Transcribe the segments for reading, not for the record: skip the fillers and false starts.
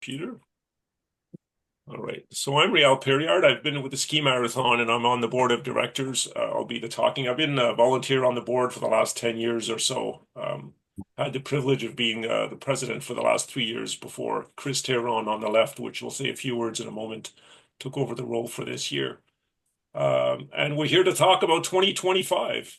Computer. All right. So I'm Rial Perriard. I've been with the Ski Marathon and I'm on the board of directors. I'll be the talking. I've been a volunteer on the board for the last 10 years or so. Had the privilege of being the president for the last 3 years before Chris Terron on the left, which will say a few words in a moment, took over the role for this year. And we're here to talk about 2025.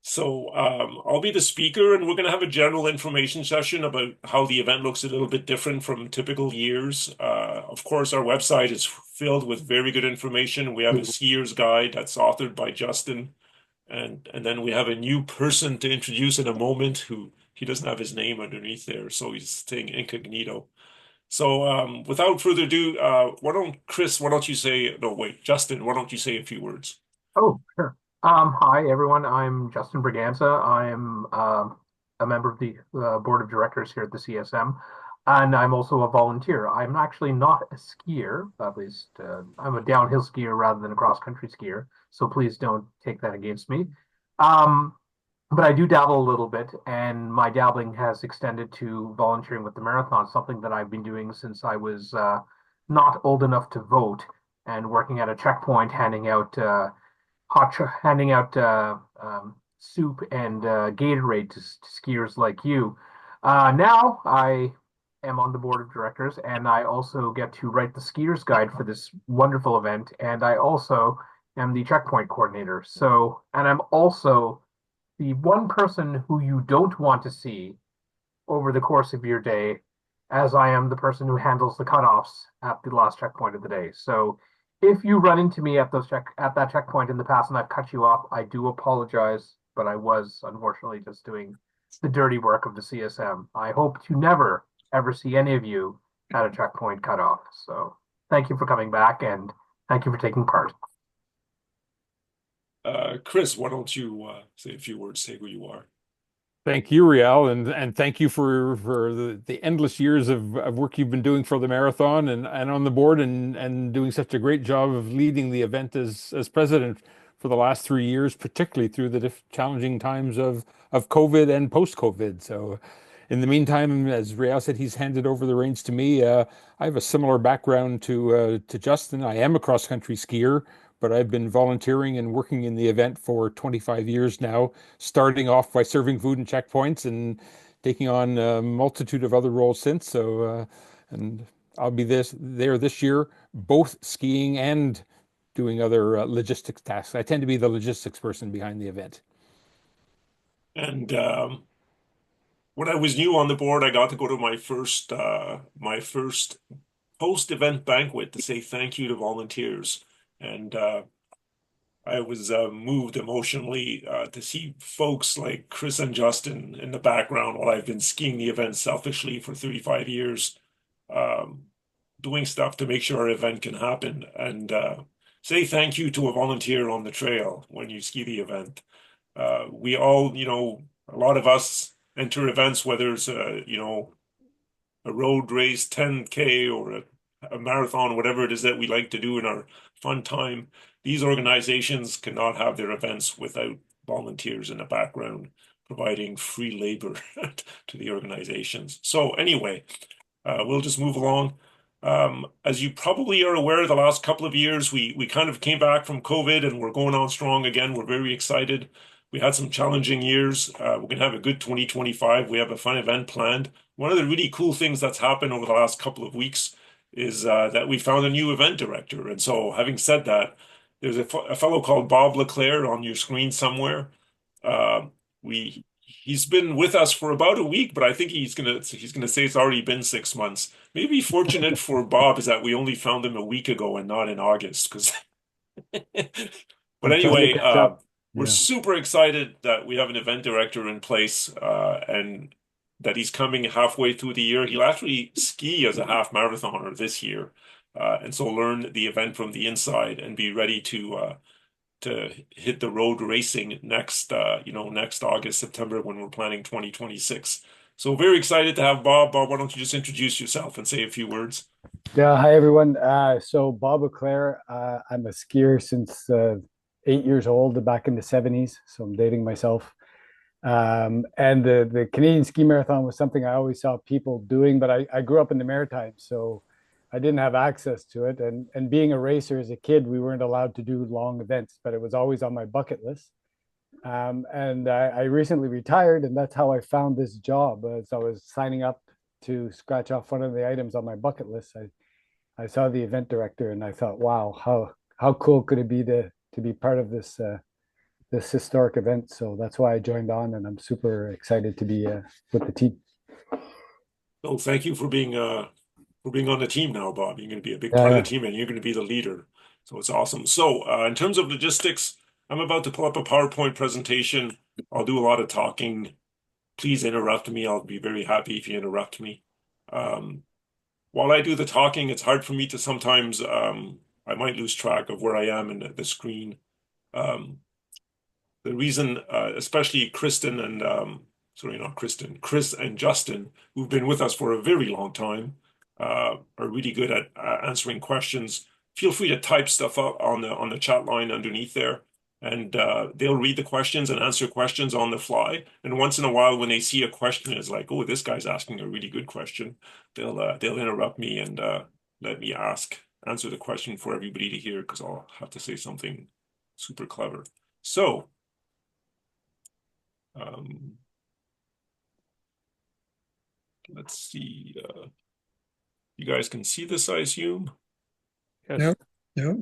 So I'll be the speaker, and we're going to have a general information session about how the event looks a little bit different from typical years. Of course, our website is filled with very good information. We have a skier's guide that's authored by Justin, and then we have a new person to introduce in a moment who he doesn't have his name underneath there, so he's staying incognito. So without further ado, why don't you say, no, wait, Justin, why don't you say a few words? Oh, sure. Hi, everyone. I'm Justin Braganza. I'm a member of the board of directors here at the CSM, and I'm also a volunteer. I'm actually not a skier, at least I'm a downhill skier rather than a cross-country skier, so please don't take that against me. Um, but I do dabble a little bit, and my dabbling has extended to volunteering with the marathon, something that I've been doing since I was not old enough to vote and working at a checkpoint handing out soup and Gatorade to skiers like you. Now I am on the board of directors, and I also get to write the skiers guide for this wonderful event. And I also am the checkpoint coordinator. And I'm also the one person who you don't want to see over the course of your day, as I am the person who handles the cutoffs at the last checkpoint of the day. So if you run into me at that checkpoint in the past and I've cut you off, I do apologize, but I was unfortunately just doing the dirty work of the CSM. I hope to never ever see any of you at a checkpoint cutoff. So thank you for coming back and thank you for taking part. Chris, why don't you say a few words, say who you are? Thank you, Rial, and thank you for the endless years of work you've been doing for the marathon and on the board and doing such a great job of leading the event as president for the last 3 years, particularly through the challenging times of COVID and post-COVID. So, in the meantime, as Rial said, he's handed over the reins to me. I have a similar background to Justin. I am a cross-country skier, but I've been volunteering and working in the event for 25 years now, starting off by serving food and checkpoints and taking on a multitude of other roles since. And I'll be there this year, both skiing and doing other logistics tasks. I tend to be the logistics person behind the event. And when I was new on the board, I got to go to my first post-event banquet to say thank you to volunteers. And I was moved emotionally to see folks like Chris and Justin in the background while I've been skiing the event selfishly for 35 years, um, doing stuff to make sure our event can happen. And say thank you to a volunteer on the trail when you ski the event. We all, a lot of us enter events, whether it's a road race, 10K, or a marathon, whatever it is that we like to do in our fun time. These organizations cannot have their events without volunteers in the background providing free labor to the organizations. So anyway, we'll just move along. As you probably are aware, the last couple of years, we kind of came back from COVID and we're going on strong again. We're very excited. We had some challenging years. We're going to have a good 2025. We have a fun event planned. One of the really cool things that's happened over the last couple of weeks is that we found a new event director. And so, having said that, there's a fellow called Bob Leclaire on your screen somewhere. He's been with us for about a week, but I think he's gonna say it's already been 6 months. Maybe fortunate for Bob is that we only found him a week ago and not in August. Because, but I'm trying to anyway, catch up. we're Yeah. super excited that we have an event director in place, and that he's coming halfway through the year. He'll actually ski as a half marathoner this year, and so learn the event from the inside and be ready to hit the road racing next August, September when we're planning 2026. So very excited to have Bob. Bob, why don't you just introduce yourself and say a few words? Yeah, hi everyone. So Bob Leclaire, I'm a skier since 8 years old, back in the 70s. So I'm dating myself. And the Canadian Ski Marathon was something I always saw people doing, but I grew up in the Maritimes, so I didn't have access to it. And being a racer as a kid, we weren't allowed to do long events, but it was always on my bucket list. And I recently retired, and that's how I found this job. As I was signing up to scratch off one of the items on my bucket list, I saw the event director, and I thought, wow, how cool could it be to be part of this historic event? So that's why I joined on, and I'm super excited to be with the team. So thank you for being on the team now, Bob. You're going to be a big Yeah, part of the yeah. team, and you're going to be the leader. So it's awesome. So in terms of logistics, I'm about to pull up a PowerPoint presentation. I'll do a lot of talking. Please interrupt me. I'll be very happy if you interrupt me. Um, while I do the talking, it's hard for me to sometimes I might lose track of where I am in the screen. Um, the reason, especially Kristen and sorry, not Kristen, Chris and Justin, who've been with us for a very long time, are really good at answering questions. Feel free to type stuff up on the chat line underneath there, and they'll read the questions and answer questions on the fly. And once in a while, when they see a question, it's like, oh, this guy's asking a really good question. They'll interrupt me and let me answer the question for everybody to hear because I'll have to say something super clever. So. Um, let's see. You guys can see this, I assume. Yes. Yep. Yep.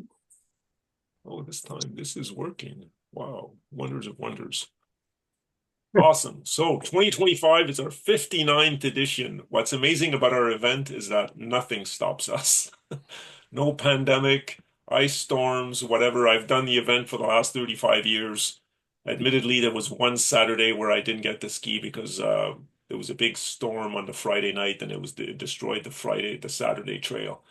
Oh, this time this is working. Wow, wonders of wonders. Awesome. So 2025 is our 59th edition. What's amazing about our event is that nothing stops us. No pandemic, ice storms, whatever. I've done the event for the last 35 years. Admittedly, there was one Saturday where I didn't get to ski because there was a big storm on the Friday night and it destroyed the Saturday trail.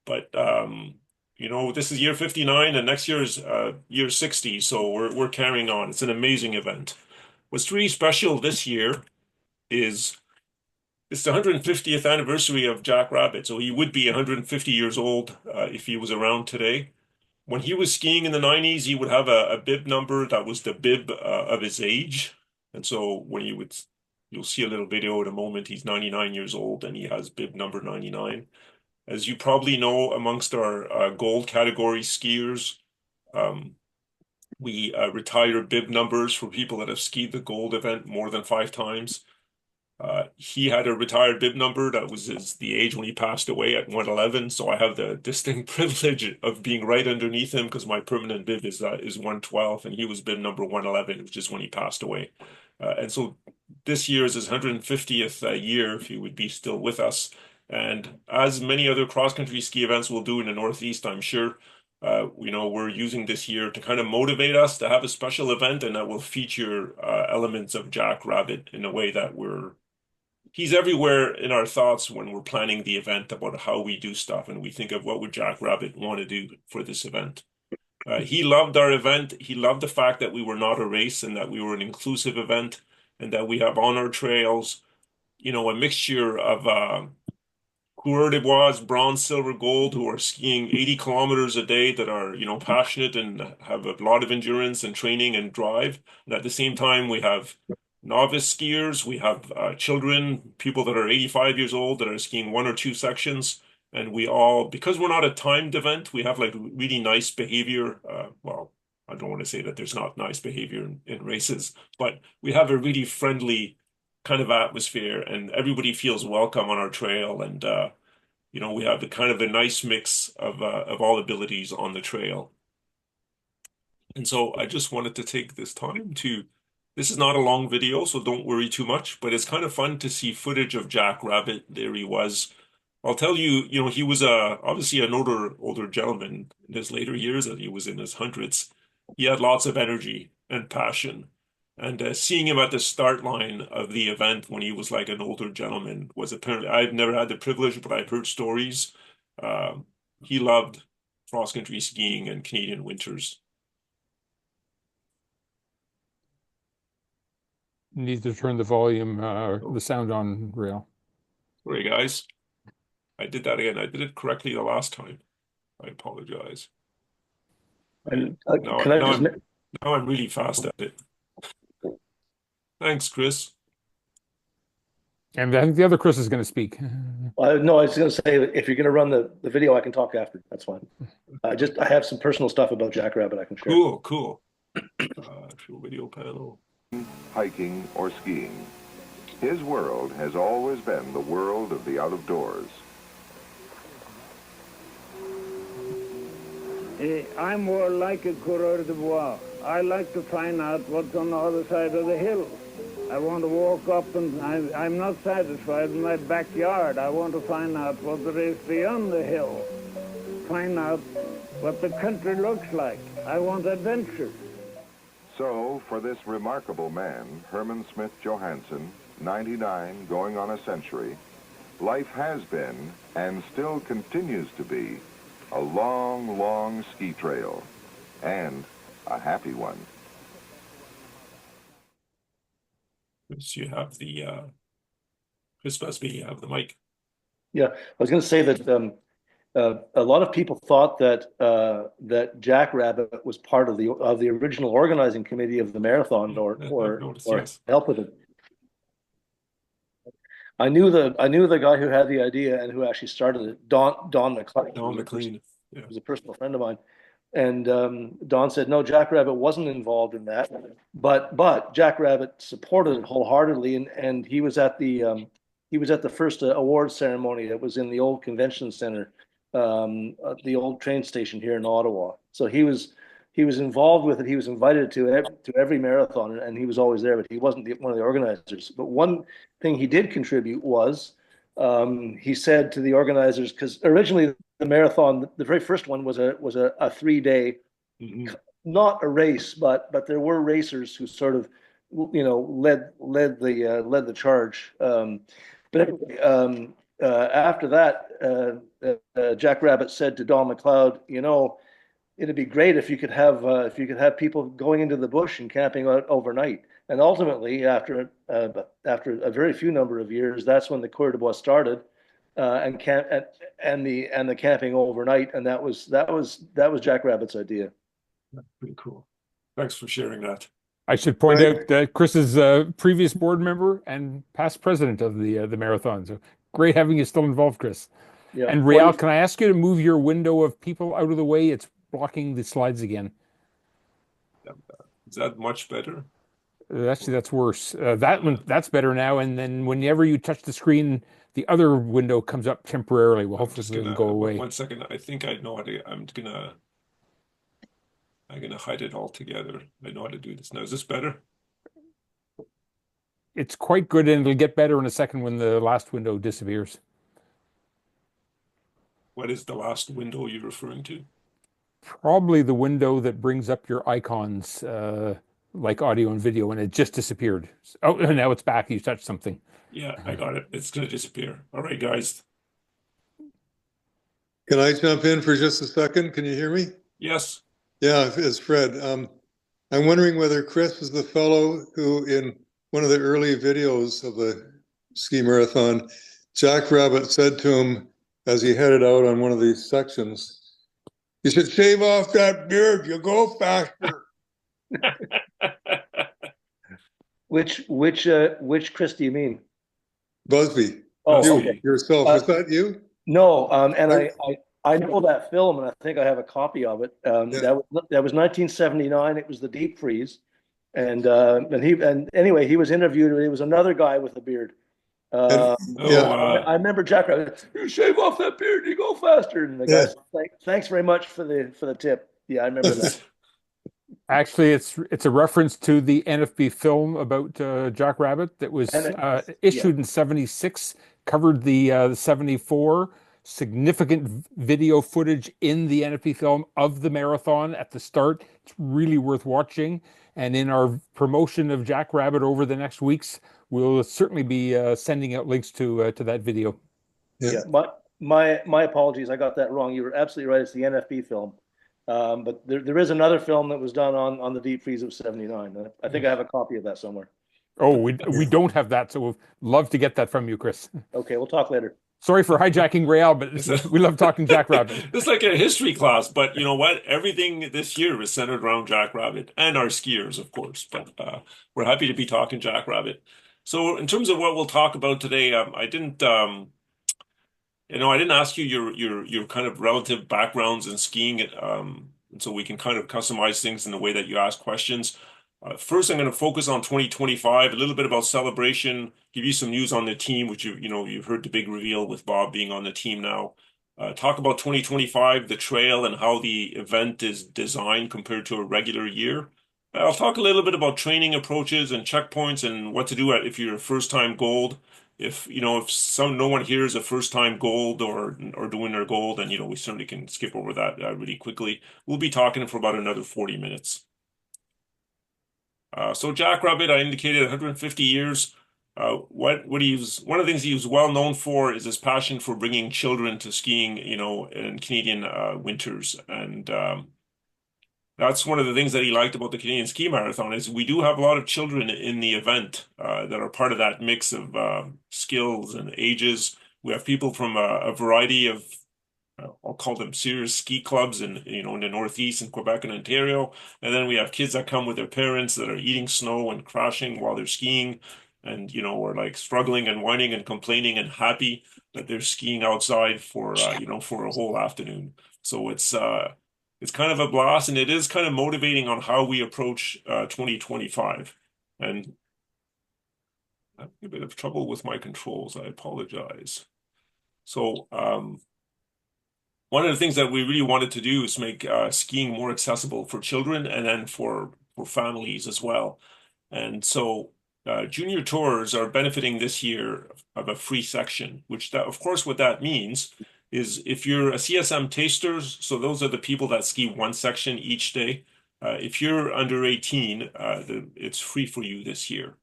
But this is year 59 and next year is year 60, so we're carrying on. It's an amazing event. What's really special this year is it's the 150th anniversary of Jack Rabbit, so he would be 150 years old if he was around today. When he was skiing in the 90s, he would have a bib number that was the bib of his age. And so you'll see a little video in a moment, he's 99 years old and he has bib number 99. As you probably know, amongst our gold category skiers, um, we retire bib numbers for people that have skied the gold event more than 5 times. He had a retired bib number that was the age when he passed away at 111. So I have the distinct privilege of being right underneath him because my permanent bib is 112 and he was bib number 111, which is when he passed away. And so this year is his 150th year if he would be still with us. And as many other cross-country ski events will do in the Northeast, I'm sure, we're using this year to kind of motivate us to have a special event and that will feature elements of Jack Rabbit in a way that he's everywhere in our thoughts when we're planning the event about how we do stuff and we think of what would Jack Rabbit want to do for this event. He loved our event. He loved the fact that we were not a race and that we were an inclusive event and that we have on our trails, a mixture of Coureur de Bois, bronze, silver, gold, who are skiing 80 kilometers a day that are, passionate and have a lot of endurance and training and drive. And at the same time, we have novice skiers, we have children, people that are 85 years old that are skiing one or two sections. And we all, because we're not a timed event, we have like really nice behavior. Well, I don't want to say that there's not nice behavior in races, but we have a really friendly kind of atmosphere and everybody feels welcome on our trail and we have the kind of a nice mix of all abilities on the trail. And so I just wanted to take this time this is not a long video, so don't worry too much, but it's kind of fun to see footage of Jack Rabbit. There he was. I'll tell you, he was obviously an older gentleman in his later years, and he was in his hundreds. He had lots of energy and passion. And seeing him at the start line of the event when he was like an older gentleman was apparently, I've never had the privilege, but I've heard stories. Um, he loved cross-country skiing and Canadian winters. Need to turn the volume, the sound on rail. Sorry, guys. I did that again. I did it correctly the last time. I apologize. And Now, can I now just I'm now I'm really fast at it. Thanks, Chris. And I think the other Chris is going to speak. No, I was going to say, if you're going to run the video, I can talk after. That's fine. I have some personal stuff about Jackrabbit I can share. Cool. Show video panel. Hiking, or skiing. His world has always been the world of the out of doors. I'm more like a Coureur de Bois. I like to find out what's on the other side of the hill. I want to walk up, and I'm not satisfied in my backyard. I want to find out what there is beyond the hill. Find out what the country looks like. I want adventure. So, for this remarkable man, Herman Smith Johansson, 99, going on a century, life has been, and still continues to be, a long, long ski trail, and a happy one. Chris, you have the Chris Busby, you have the mic. Yeah, I was going to say that a lot of people thought that that Jackrabbit was part of the original organizing committee of the marathon, or Yes. help with it. I knew the guy who had the idea and who actually started it, Don McLean. Don McLean. He was a personal friend of mine. And Don said, no, Jackrabbit wasn't involved in that, but Jackrabbit supported it wholeheartedly, and he was at the first awards ceremony that was in the old convention center, the old train station here in Ottawa. So he was involved with it. He was invited to every marathon, and he was always there, but he wasn't one of the organizers. But one thing he did contribute was he said to the organizers, because originally the marathon, the very first one was a 3-day, not a race, but there were racers who sort of, led the charge. But after that, Jackrabbit said to Don McLeod, it'd be great if you could have people going into the bush and camping out overnight. And ultimately, after a very few number of years, that's when the Coureur de Bois started, and the camping overnight, and that was Jackrabbit's idea. Pretty cool. Thanks for sharing that. I should point out that Chris is a previous board member and past president of the marathon. So great having you still involved, Chris. Yeah. And Rial, can I ask you to move your window of people out of the way? It's blocking the slides again. Is that much better? Actually, that's worse. That's better now. And then whenever you touch the screen, the other window comes up temporarily. Well, hopefully it'll go away. 1 second. I think I know how to. I'm gonna hide it all together. I know how to do this now. Is this better? It's quite good, and it'll get better in a second when the last window disappears. What is the last window you're referring to? Probably the window that brings up your icons, like audio and video, and it just disappeared. Oh, now it's back. You touched something. Yeah, I got it. It's going to disappear. All right, guys. Can I jump in for just a second? Can you hear me? Yes. Yeah, it's Fred. I'm wondering whether Chris is the fellow who, in one of the early videos of the ski marathon, Jackrabbit said to him as he headed out on one of these sections, "You should shave off that beard. You'll go faster." Which Chris do you mean? Busby. Oh, You, okay. yourself. Was that you? No, and I know that film, and I think I have a copy of it. Yeah. That was 1979. It was the deep freeze, and anyway, he was interviewed. It was another guy with a beard. Yeah. I remember Jackrabbit. You shave off that beard, you go faster. And the guy said, thanks very much for the tip. Yeah, I remember that. Actually, it's a reference to the NFB film about Jackrabbit that was issued in '76, covered the '74. Significant video footage in the NFB film of the marathon at the start. It's really worth watching. And in our promotion of Jackrabbit over the next weeks, we'll certainly be sending out links to that video. Yeah. My apologies, I got that wrong. You were absolutely right. It's the NFB film. But there is another film that was done on the deep freeze of '79. I think I have a copy of that somewhere. Oh, we don't have that, so we'd love to get that from you, Chris. Okay, we'll talk later. Sorry for hijacking Rael, but we love talking Jackrabbit. It's like a history class, but you know what? Everything this year is centered around Jackrabbit and our skiers, of course. But we're happy to be talking Jackrabbit. So, in terms of what we'll talk about today, I didn't ask you your kind of relative backgrounds in skiing, and so we can kind of customize things in the way that you ask questions. First, I'm going to focus on 2025, a little bit about celebration, give you some news on the team, which you've heard the big reveal with Bob being on the team now. Talk about 2025, the trail, and how the event is designed compared to a regular year. I'll talk a little bit about training approaches and checkpoints and what to do if you're a first-time gold. If no one here is a first-time gold or doing their gold, then we certainly can skip over that really quickly. We'll be talking for about another 40 minutes. So Jackrabbit, I indicated 150 years. One of the things he was well known for is his passion for bringing children to skiing, in Canadian winters, and that's one of the things that he liked about the Canadian Ski Marathon is we do have a lot of children in the event that are part of that mix of skills and ages. We have people from a variety of I'll call them serious ski clubs in the Northeast in Quebec and Ontario. And then we have kids that come with their parents that are eating snow and crashing while they're skiing and, are like struggling and whining and complaining and happy that they're skiing outside for a whole afternoon. So it's kind of a blast, and it is kind of motivating on how we approach 2025. And I'm having a bit of trouble with my controls. I apologize. So, one of the things that we really wanted to do is make skiing more accessible for children and then for families as well. And so junior tours are benefiting this year of a free section, of course, what that means is if you're a CSM tasters, so those are the people that ski one section each day. If you're under 18, it's free for you this year.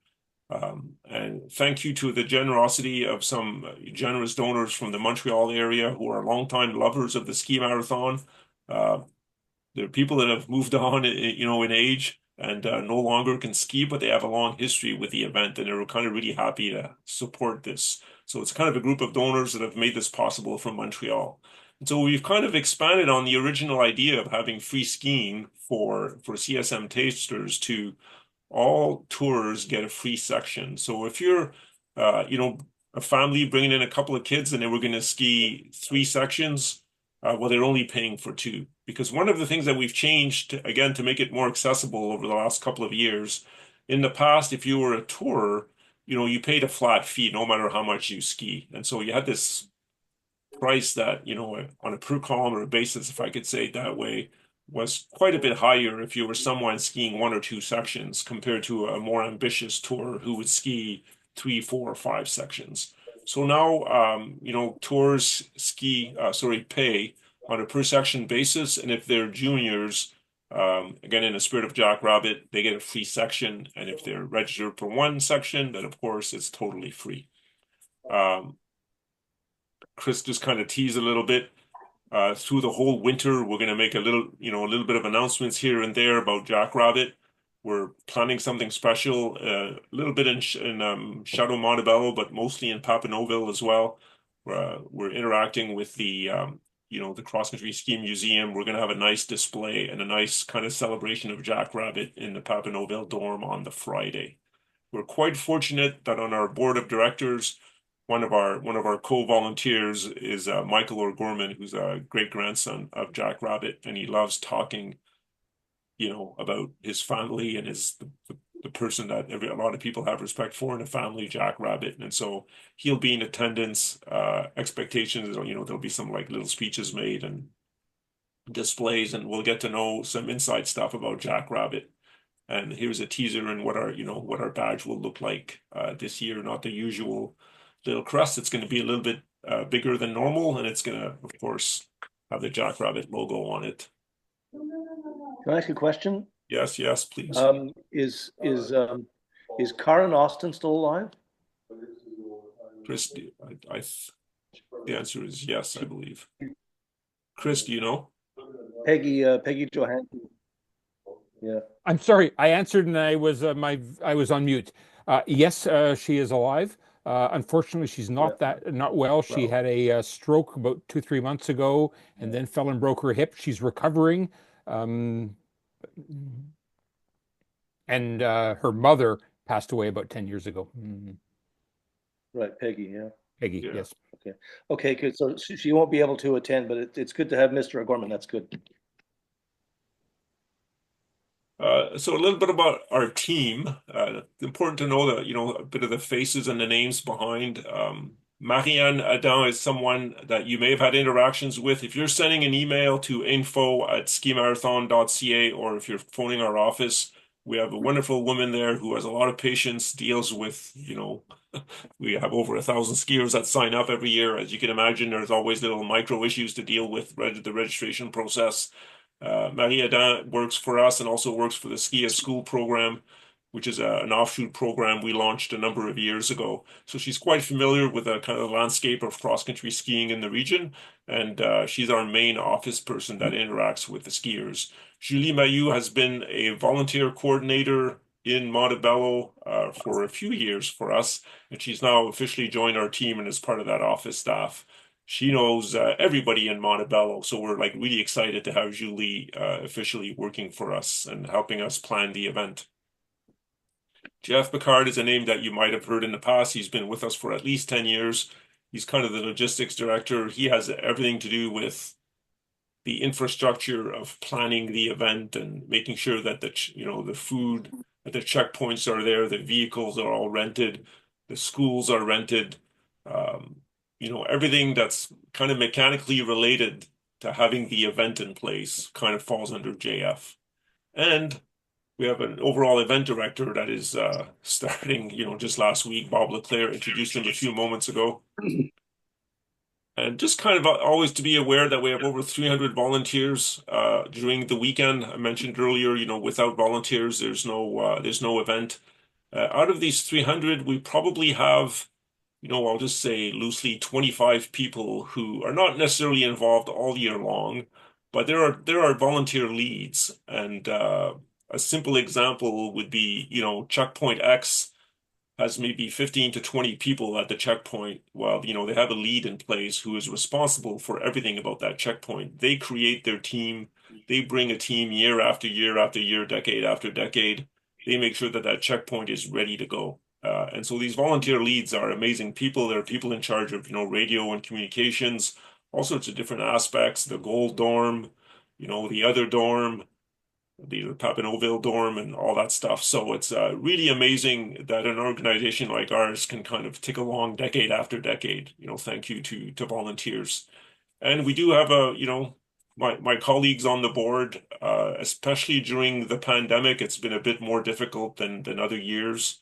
And thank you to the generosity of some generous donors from the Montreal area who are longtime lovers of the ski marathon. There are people that have moved on, in age and no longer can ski, but they have a long history with the event, and they're kind of really happy to support this. So it's kind of a group of donors that have made this possible from Montreal. And so we've kind of expanded on the original idea of having free skiing for CSM tasters to all tours get a free section. So if you're, a family bringing in a couple of kids and they were going to ski 3 sections, well, they're only paying for 2. Because one of the things that we've changed, again, to make it more accessible over the last couple of years, in the past, if you were a tourer, you paid a flat fee no matter how much you ski. And so you had this price that, on a per kilometer basis, if I could say it that way, was quite a bit higher if you were someone skiing 1 or 2 sections compared to a more ambitious tour who would ski 3, 4, or 5 sections. So now, tours pay on a per section basis, and if they're juniors, again, in the spirit of Jackrabbit, they get a free section, and if they're registered for 1 section, then of course it's totally free. Chris just kind of teased a little bit. Through the whole winter, we're going to make a little bit of announcements here and there about Jackrabbit. We're planning something special, a little bit in Chateau Montebello, but mostly in Papineauville as well. We're interacting with the Cross Country Ski Museum. We're going to have a nice display and a nice kind of celebration of Jackrabbit in the Papineauville Dorm on the Friday. We're quite fortunate that on our board of directors, one of our co-volunteers is Michael O'Gorman, who's a great grandson of Jackrabbit, and he loves talking, about his family and the person that a lot of people have respect for in a family, Jackrabbit. And so he'll be in attendance. Expectations, there'll be some like little speeches made and displays, and we'll get to know some inside stuff about Jackrabbit. And here's a teaser in what our badge will look like this year. Not the usual little crest. It's going to be a little bit bigger than normal, and it's going to, of course, have the Jackrabbit logo on it. Can I ask a question? Yes, please. Is Karen Austin still alive? Chris, the answer is yes, I believe. Chris, do you know? Peggy Johansson. Yeah. I'm sorry, I answered and I was on mute. Yes, she is alive. Unfortunately, she's not well. She had a stroke about 2-3 months ago, and then fell and broke her hip. She's recovering, and her mother passed away about 10 years ago. Right, Peggy, yeah. Peggy, Yeah. yes. Okay, good. So she won't be able to attend, but it's good to have Mr. O'Gorman. That's good. So a little bit about our team. Important to know that, a bit of the faces and the names behind. Marianne Adam is someone that you may have had interactions with. If you're sending an email to info@skimarathon.ca, or if you're phoning our office, we have a wonderful woman there who has a lot of patience, deals with, we have over 1,000 skiers that sign up every year. As you can imagine, there's always little micro issues to deal with the registration process. Marie Adam works for us and also works for the Ski at School program, which is an offshoot program we launched a number of years ago. So she's quite familiar with the kind of landscape of cross-country skiing in the region, and she's our main office person that interacts with the skiers. Julie Mayou has been a volunteer coordinator in Montebello for a few years for us, and she's now officially joined our team and is part of that office staff. She knows everybody in Montebello, so we're like really excited to have Julie officially working for us and helping us plan the event. Jeff Picard is a name that you might have heard in the past. He's been with us for at least 10 years. He's kind of the logistics director. He has everything to do with the infrastructure of planning the event and making sure that the food at the checkpoints are there, the vehicles are all rented, the schools are rented. Everything that's kind of mechanically related to having the event in place kind of falls under JF. And we have an overall event director that is starting, just last week. Bob Leclerc introduced him a few moments ago. And just kind of always to be aware that we have over 300 volunteers during the weekend. I mentioned earlier, without volunteers, there's no event. Out of these 300, we probably have, I'll just say loosely 25 people who are not necessarily involved all year long, but there are volunteer leads. And a simple example would be, Checkpoint X has maybe 15 to 20 people at the checkpoint. Well, they have a lead in place who is responsible for everything about that checkpoint. They create their team. They bring a team year after year after year, decade after decade. They make sure that that checkpoint is ready to go. And so these volunteer leads are amazing people. They're people in charge of, radio and communications, all sorts of different aspects, the gold dorm, the other dorm, the Papineauville dorm, and all that stuff. So it's really amazing that an organization like ours can kind of tick along decade after decade, thank you to volunteers. And we do have my colleagues on the board, especially during the pandemic, it's been a bit more difficult than other years.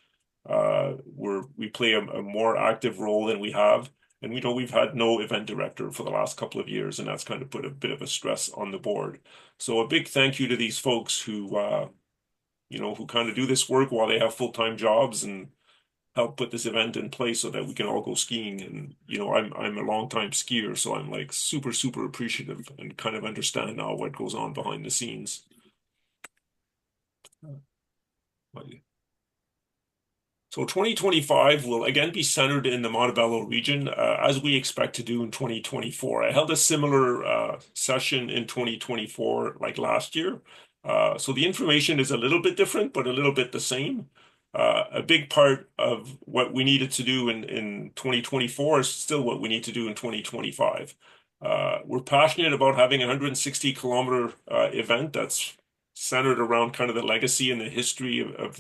We play a more active role than we have. And we've had no event director for the last couple of years, and that's kind of put a bit of a stress on the board. So a big thank you to these folks who kind of do this work while they have full-time jobs and help put this event in place so that we can all go skiing. And I'm a long-time skier, so I'm like super, super appreciative and kind of understand now what goes on behind the scenes. So 2025 will again be centered in the Montebello region, as we expect to do in 2024. I held a similar session in 2024 like last year. So the information is a little bit different, but a little bit the same. A big part of what we needed to do in 2024 is still what we need to do in 2025. We're passionate about having a 160-kilometer event that's centered around kind of the legacy and the history of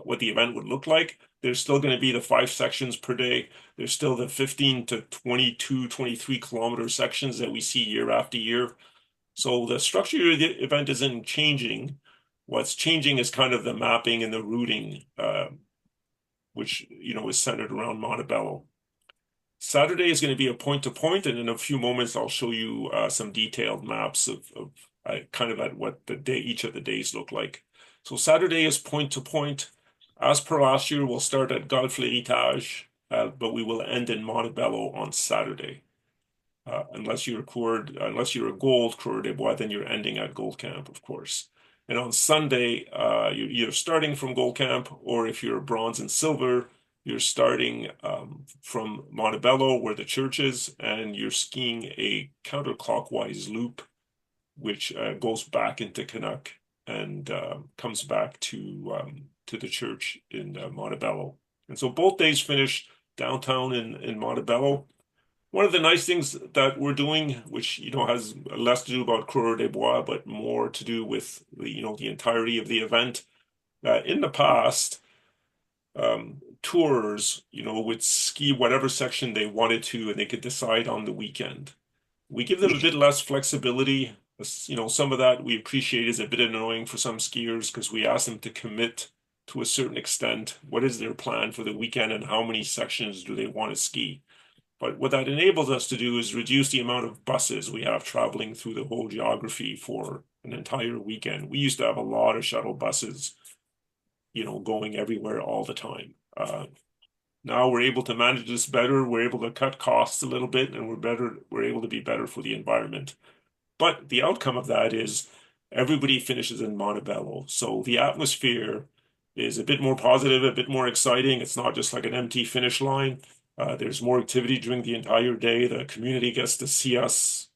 what the event would look like. There's still going to be the 5 sections per day. There's still the 15 to 22, 23 kilometer sections that we see year after year. So the structure of the event isn't changing. What's changing is kind of the mapping and the routing, which, is centered around Montebello. Saturday is going to be a point-to-point, and in a few moments, I'll show you some detailed maps of kind of at what each of the days look like. So Saturday is point-to-point. As per last year, we'll start at Golfe L'Héritage, but we will end in Montebello on Saturday. Unless you're a gold Coureur des Bois, then you're ending at Gold Camp, of course. And on Sunday, you're either starting from Gold Camp, or if you're bronze and silver, You're starting from Montebello, where the church is, and you're skiing a counterclockwise loop, which goes back into Canuck and comes back to the church in Montebello. And so both days finish downtown in Montebello. One of the nice things that we're doing, which has less to do about Coureur des Bois, but more to do with the entirety of the event. In the past, tours, would ski whatever section they wanted to, and they could decide on the weekend. We give them a bit less flexibility. Some of that we appreciate is a bit annoying for some skiers because we ask them to commit to a certain extent. What is their plan for the weekend and how many sections do they want to ski? But what that enables us to do is reduce the amount of buses we have traveling through the whole geography for an entire weekend. We used to have a lot of shuttle buses, going everywhere all the time. Now we're able to manage this better. We're able to cut costs a little bit, and we're able to be better for the environment. But the outcome of that is everybody finishes in Montebello. So the atmosphere is a bit more positive, a bit more exciting. It's not just like an empty finish line. There's more activity during the entire day. The community gets to see us,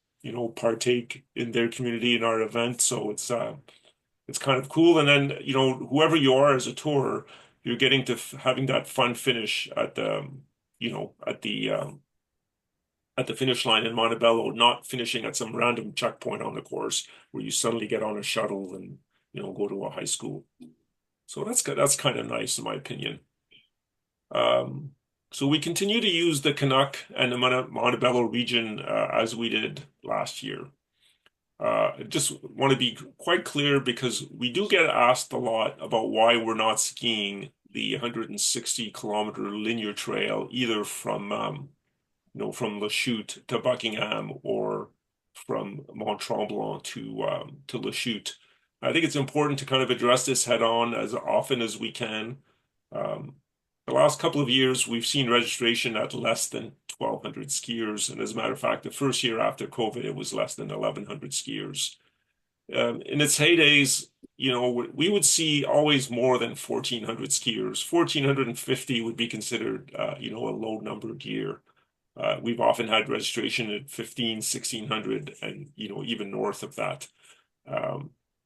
partake in their community in our event. So it's kind of cool. And then, whoever you are as a tourer, you're getting to having that fun finish at the, at the finish line in Montebello, not finishing at some random checkpoint on the course where you suddenly get on a shuttle and, go to a high school. So that's kind of nice in my opinion. So we continue to use the Canuck and the Montebello region as we did last year. I just want to be quite clear because we do get asked a lot about why we're not skiing the 160-kilometer linear trail, either from from Lachute to Buckingham or from Mont Tremblant to Lachute. I think it's important to kind of address this head on as often as we can. The last couple of years, we've seen registration at less than 1,200 skiers. And as a matter of fact, the first year after COVID, it was less than 1,100 skiers. In its heydays, we would see always more than 1,400 skiers. 1,450 would be considered, a low numbered year. We've often had registration at 1,500, 1,600, and, even north of that.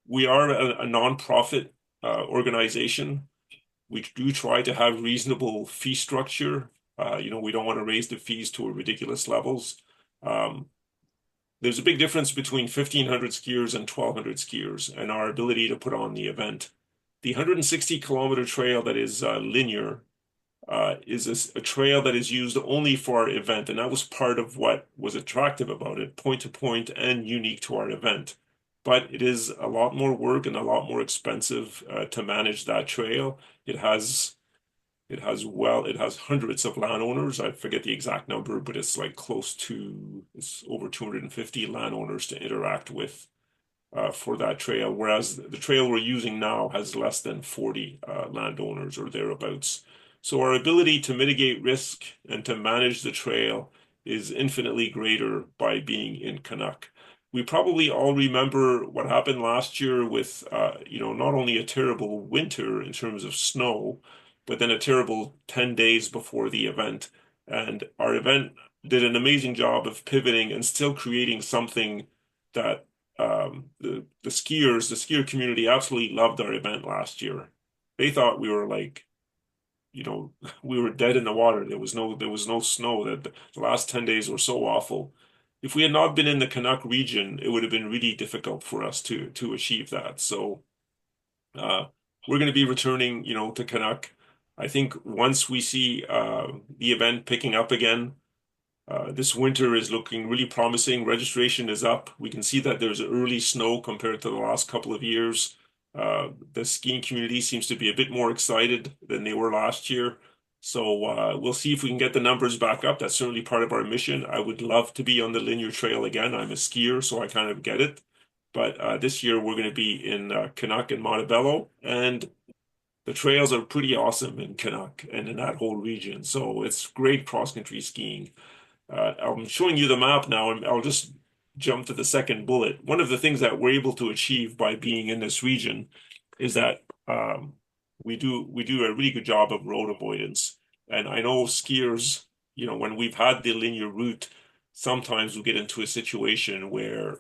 We are a nonprofit organization. We do try to have reasonable fee structure. We don't want to raise the fees to ridiculous levels. There's a big difference between 1,500 skiers and 1,200 skiers and our ability to put on the event. The 160-kilometer trail that is linear is a trail that is used only for our event, and that was part of what was attractive about it, point to point and unique to our event. But it is a lot more work and a lot more expensive to manage that trail. It has hundreds of landowners. I forget the exact number, but it's over 250 landowners to interact with for that trail. Whereas the trail we're using now has less than 40 landowners or thereabouts. So our ability to mitigate risk and to manage the trail is infinitely greater by being in Canuck. We probably all remember what happened last year with, not only a terrible winter in terms of snow, but then a terrible 10 days before the event. And our event did an amazing job of pivoting and still creating something that the skier community absolutely loved our event last year. They thought we were we were dead in the water. There was no snow. That the last 10 days were so awful. If we had not been in the Canuck region, it would have been really difficult for us to achieve that. So we're going to be returning, to Canuck. I think once we see the event picking up again, this winter is looking really promising. Registration is up. We can see that there's early snow compared to the last couple of years. The skiing community seems to be a bit more excited than they were last year. So we'll see if we can get the numbers back up. That's certainly part of our mission. I would love to be on the linear trail again. I'm a skier, so I kind of get it. But this year we're going to be in Canuck and Montebello, and the trails are pretty awesome in Canuck and in that whole region. So it's great cross-country skiing. I'm showing you the map now, and I'll just jump to the second bullet. One of the things that we're able to achieve by being in this region is that we do a really good job of road avoidance. And I know skiers, when we've had the linear route, sometimes we get into a situation where,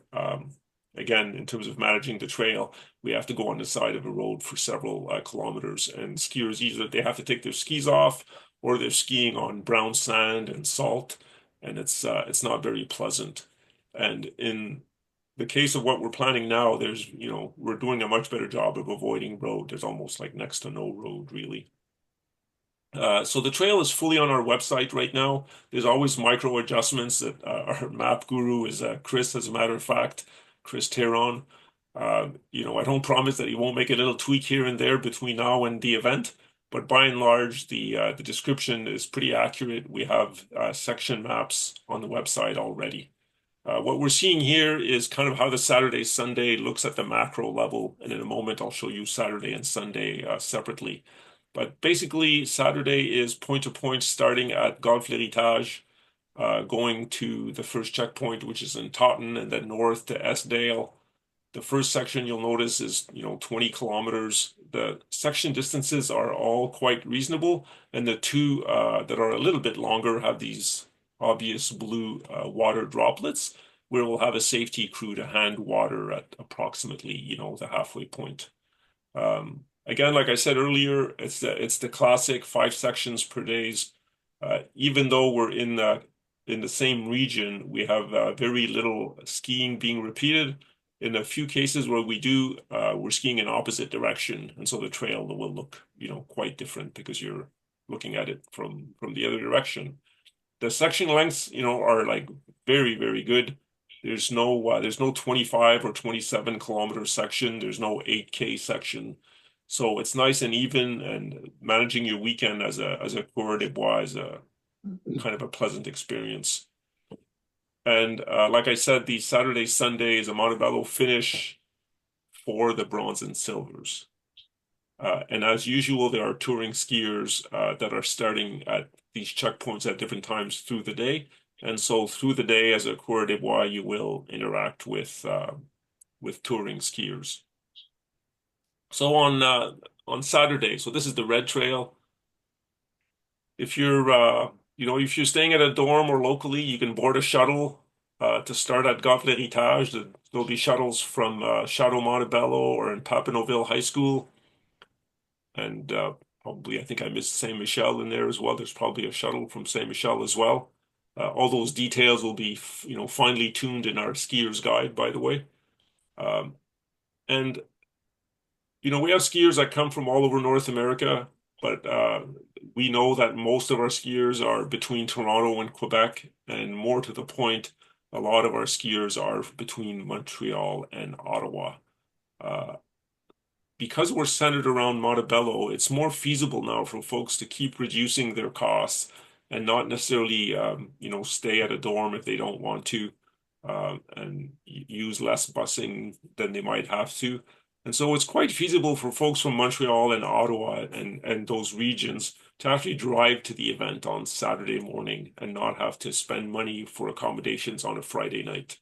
again, in terms of managing the trail, we have to go on the side of a road for several kilometers. And skiers either they have to take their skis off or they're skiing on brown sand and salt, and it's not very pleasant. And in the case of what we're planning now, we're doing a much better job of avoiding road. There's almost like next to no road, really. So the trail is fully on our website right now. There's always micro adjustments that our map guru is Chris, as a matter of fact, Chris Teron. I don't promise that he won't make a little tweak here and there between now and the event, but by and large, the description is pretty accurate. We have section maps on the website already. What we're seeing here is kind of how the Saturday, Sunday looks at the macro level, and in a moment I'll show you Saturday and Sunday separately. But basically, Saturday is point-to-point starting at Golfe l'Héritage, going to the first checkpoint, which is in Taunton, and then north to Eskdale. The first section you'll notice is, 20 kilometers. The section distances are all quite reasonable, and the two that are a little bit longer have these obvious blue water droplets, where we'll have a safety crew to hand water at approximately, the halfway point. Again, like I said earlier, it's the classic 5 sections per days. Even though we're in the same region, we have very little skiing being repeated. In a few cases where we do, we're skiing in opposite direction, and so the trail will look, quite different because you're looking at it from the other direction. The section lengths, are like very, very good. There's no 25 or 27 kilometer section. There's no 8K section. So it's nice and even, and managing your weekend as a Coureur des Bois is a kind of a pleasant experience. And like I said, the Saturday, Sunday is a Montebello finish for the bronze and silvers. And as usual, there are touring skiers that are starting at these checkpoints at different times through the day. And so through the day, as a Coureur des Bois, you will interact with touring skiers. So on Saturday, so this is the red trail. If you're staying at a dorm or locally, you can board a shuttle to start at Golfe l'Héritage. There'll be shuttles from Château Montebello or in Papineauville High School. And probably, I think I missed Saint Michel in there as well. There's probably a shuttle from Saint Michel as well. All those details will be, finely tuned in our skier's guide, by the way. And we have skiers that come from all over North America, but we know that most of our skiers are between Toronto and Quebec, and more to the point, a lot of our skiers are between Montreal and Ottawa. Because we're centered around Montebello, it's more feasible now for folks to keep reducing their costs and not necessarily, stay at a dorm if they don't want to, and use less busing than they might have to. And so it's quite feasible for folks from Montreal and Ottawa and those regions to actually drive to the event on Saturday morning and not have to spend money for accommodations on a Friday night.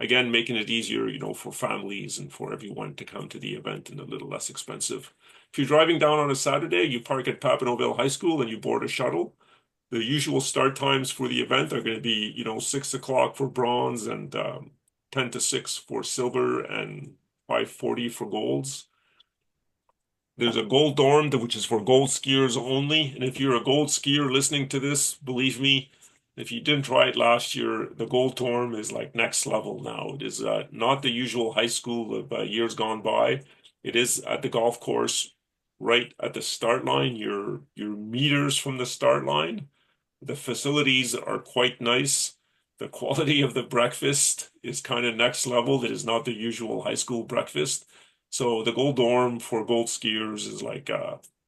Again, making it easier, for families and for everyone to come to the event and a little less expensive. If you're driving down on a Saturday, you park at Papineauville High School and you board a shuttle. The usual start times for the event are going to be, 6 o'clock for bronze and 10 to 6 for silver and 5:40 for golds. There's a gold dorm, which is for gold skiers only. And if you're a gold skier listening to this, believe me, if you didn't try it last year, the gold dorm is like next level now. It is not the usual high school of years gone by. It is at the golf course right at the start line. You're meters from the start line. The facilities are quite nice. The quality of the breakfast is kind of next level. It is not the usual high school breakfast. So the gold dorm for gold skiers is like,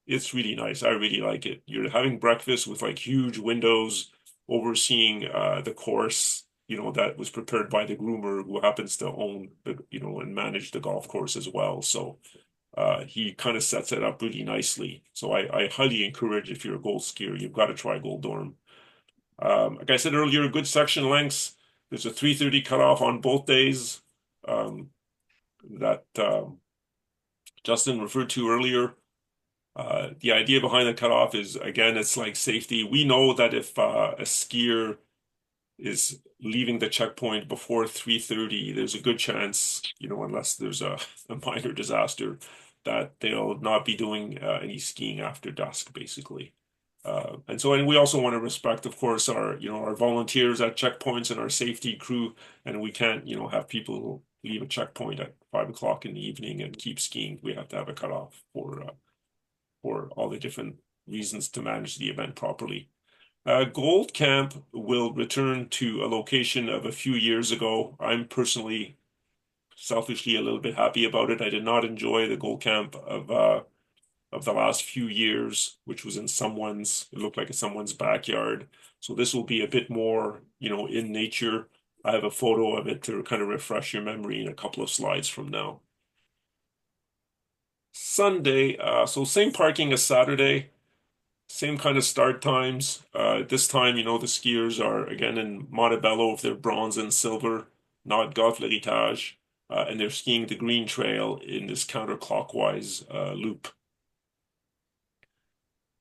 it's really nice. I really like it. You're having breakfast with like huge windows overseeing the course, that was prepared by the groomer who happens to own and manage the golf course as well. So he kind of sets it up really nicely. So I highly encourage, if you're a gold skier, you've got to try Gold Dorm. Like I said earlier, good section lengths. There's a 3:30 cutoff on both days that Justin referred to earlier. The idea behind the cutoff is, again, it's like safety. We know that if a skier is leaving the checkpoint before 3:30, there's a good chance, unless there's a minor disaster, that they'll not be doing any skiing after dusk, basically. And we also want to respect, of course, our volunteers at checkpoints and our safety crew, and we can't, have people leave a checkpoint at 5 o'clock in the evening and keep skiing. We have to have a cutoff for all the different reasons to manage the event properly. Gold Camp will return to a location of a few years ago. I'm personally, selfishly, a little bit happy about it. I did not enjoy the Gold Camp of the last few years, which was in it looked like someone's backyard. So this will be a bit more, in nature. I have a photo of it to kind of refresh your memory in a couple of slides from now. Sunday, so same parking as Saturday. Same kind of start times. This time, the skiers are again in Montebello if they're bronze and silver, not Golfe l'Héritage, and they're skiing the green trail in this counterclockwise loop.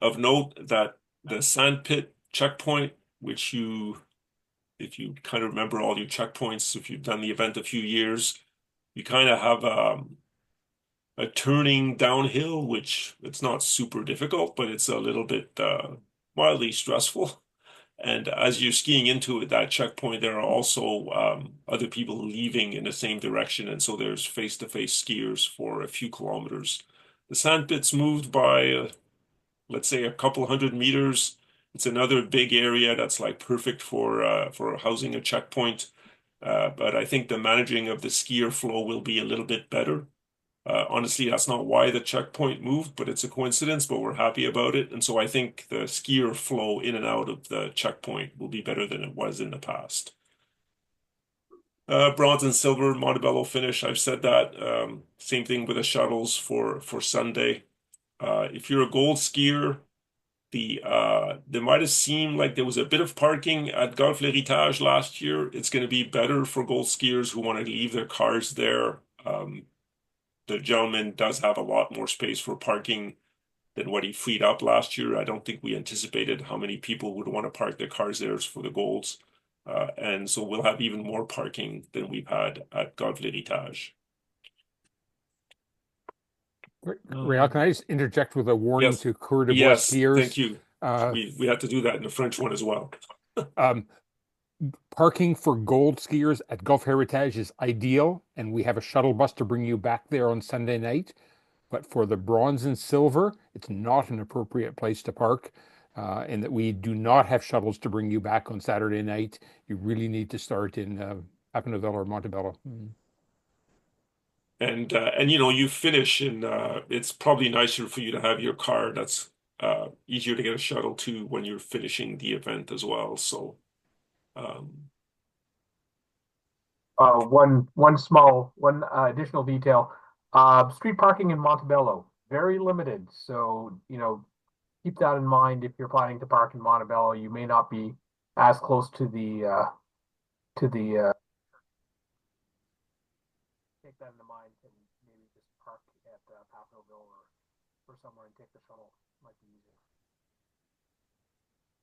Of note that the sandpit checkpoint, which if you kind of remember all your checkpoints, if you've done the event a few years, you kind of have a turning downhill, which it's not super difficult, but it's a little bit mildly stressful. And as you're skiing into that checkpoint, there are also other people leaving in the same direction. And so there's face-to-face skiers for a few kilometers. The sandpit's moved by, let's say, a couple 100 meters. It's another big area that's like perfect for housing a checkpoint. But I think the managing of the skier flow will be a little bit better. Honestly, that's not why the checkpoint moved, but it's a coincidence, but we're happy about it. And so I think the skier flow in and out of the checkpoint will be better than it was in the past. Bronze and silver, Montebello finish, I've said that. Same thing with the shuttles for Sunday. If you're a gold skier, there might have seemed like there was a bit of parking at Golfe l'Héritage last year. It's going to be better for gold skiers who want to leave their cars there. The gentleman does have a lot more space for parking than what he freed up last year. I don't think we anticipated how many people would want to park their cars there for the golds. And so we'll have even more parking than we've had at Golfe l'Héritage. Réal, can I just interject with a warning Yes. to Coureur de Bois Yes, skiers? thank you. We had to do that in the French one as well. Parking for gold skiers at Golfe Heritage is ideal, and we have a shuttle bus to bring you back there on Sunday night. But for the bronze and silver, it's not an appropriate place to park, and that we do not have shuttles to bring you back on Saturday night. You really need to start in Papineauville or Montebello. And you finish in, it's probably nicer for you to have your car. That's easier to get a shuttle to when you're finishing the event as well. So, one additional detail. Street parking in Montebello, very limited. So, keep that in mind if you're planning to park in Montebello. You may not be as close to the take that into mind and maybe just park at Papineauville or somewhere and take the shuttle. Might be easier.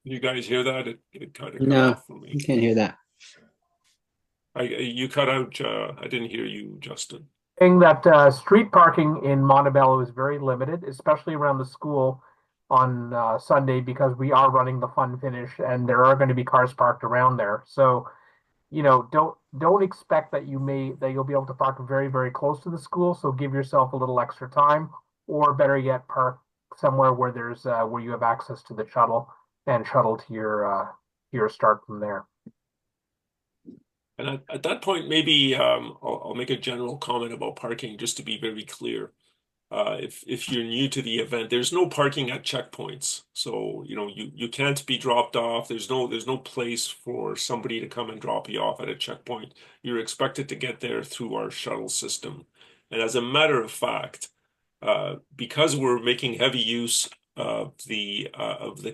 you guys hear that? It kind of cut No, off for me. you can't hear that. You cut out. I didn't hear you, Justin. Saying that street parking in Montebello is very limited, especially around the school on Sunday, because we are running the fun finish and there are going to be cars parked around there. So, don't expect that you'll be able to park very, very close to the school. So give yourself a little extra time, or better yet, park somewhere where there's where you have access to the shuttle and shuttle to your start from there. And at that point, maybe I'll make a general comment about parking, just to be very clear. If you're new to the event, there's no parking at checkpoints, so you can't be dropped off. There's no place for somebody to come and drop you off at a checkpoint. You're expected to get there through our shuttle system. And as a matter of fact, because we're making heavy use of the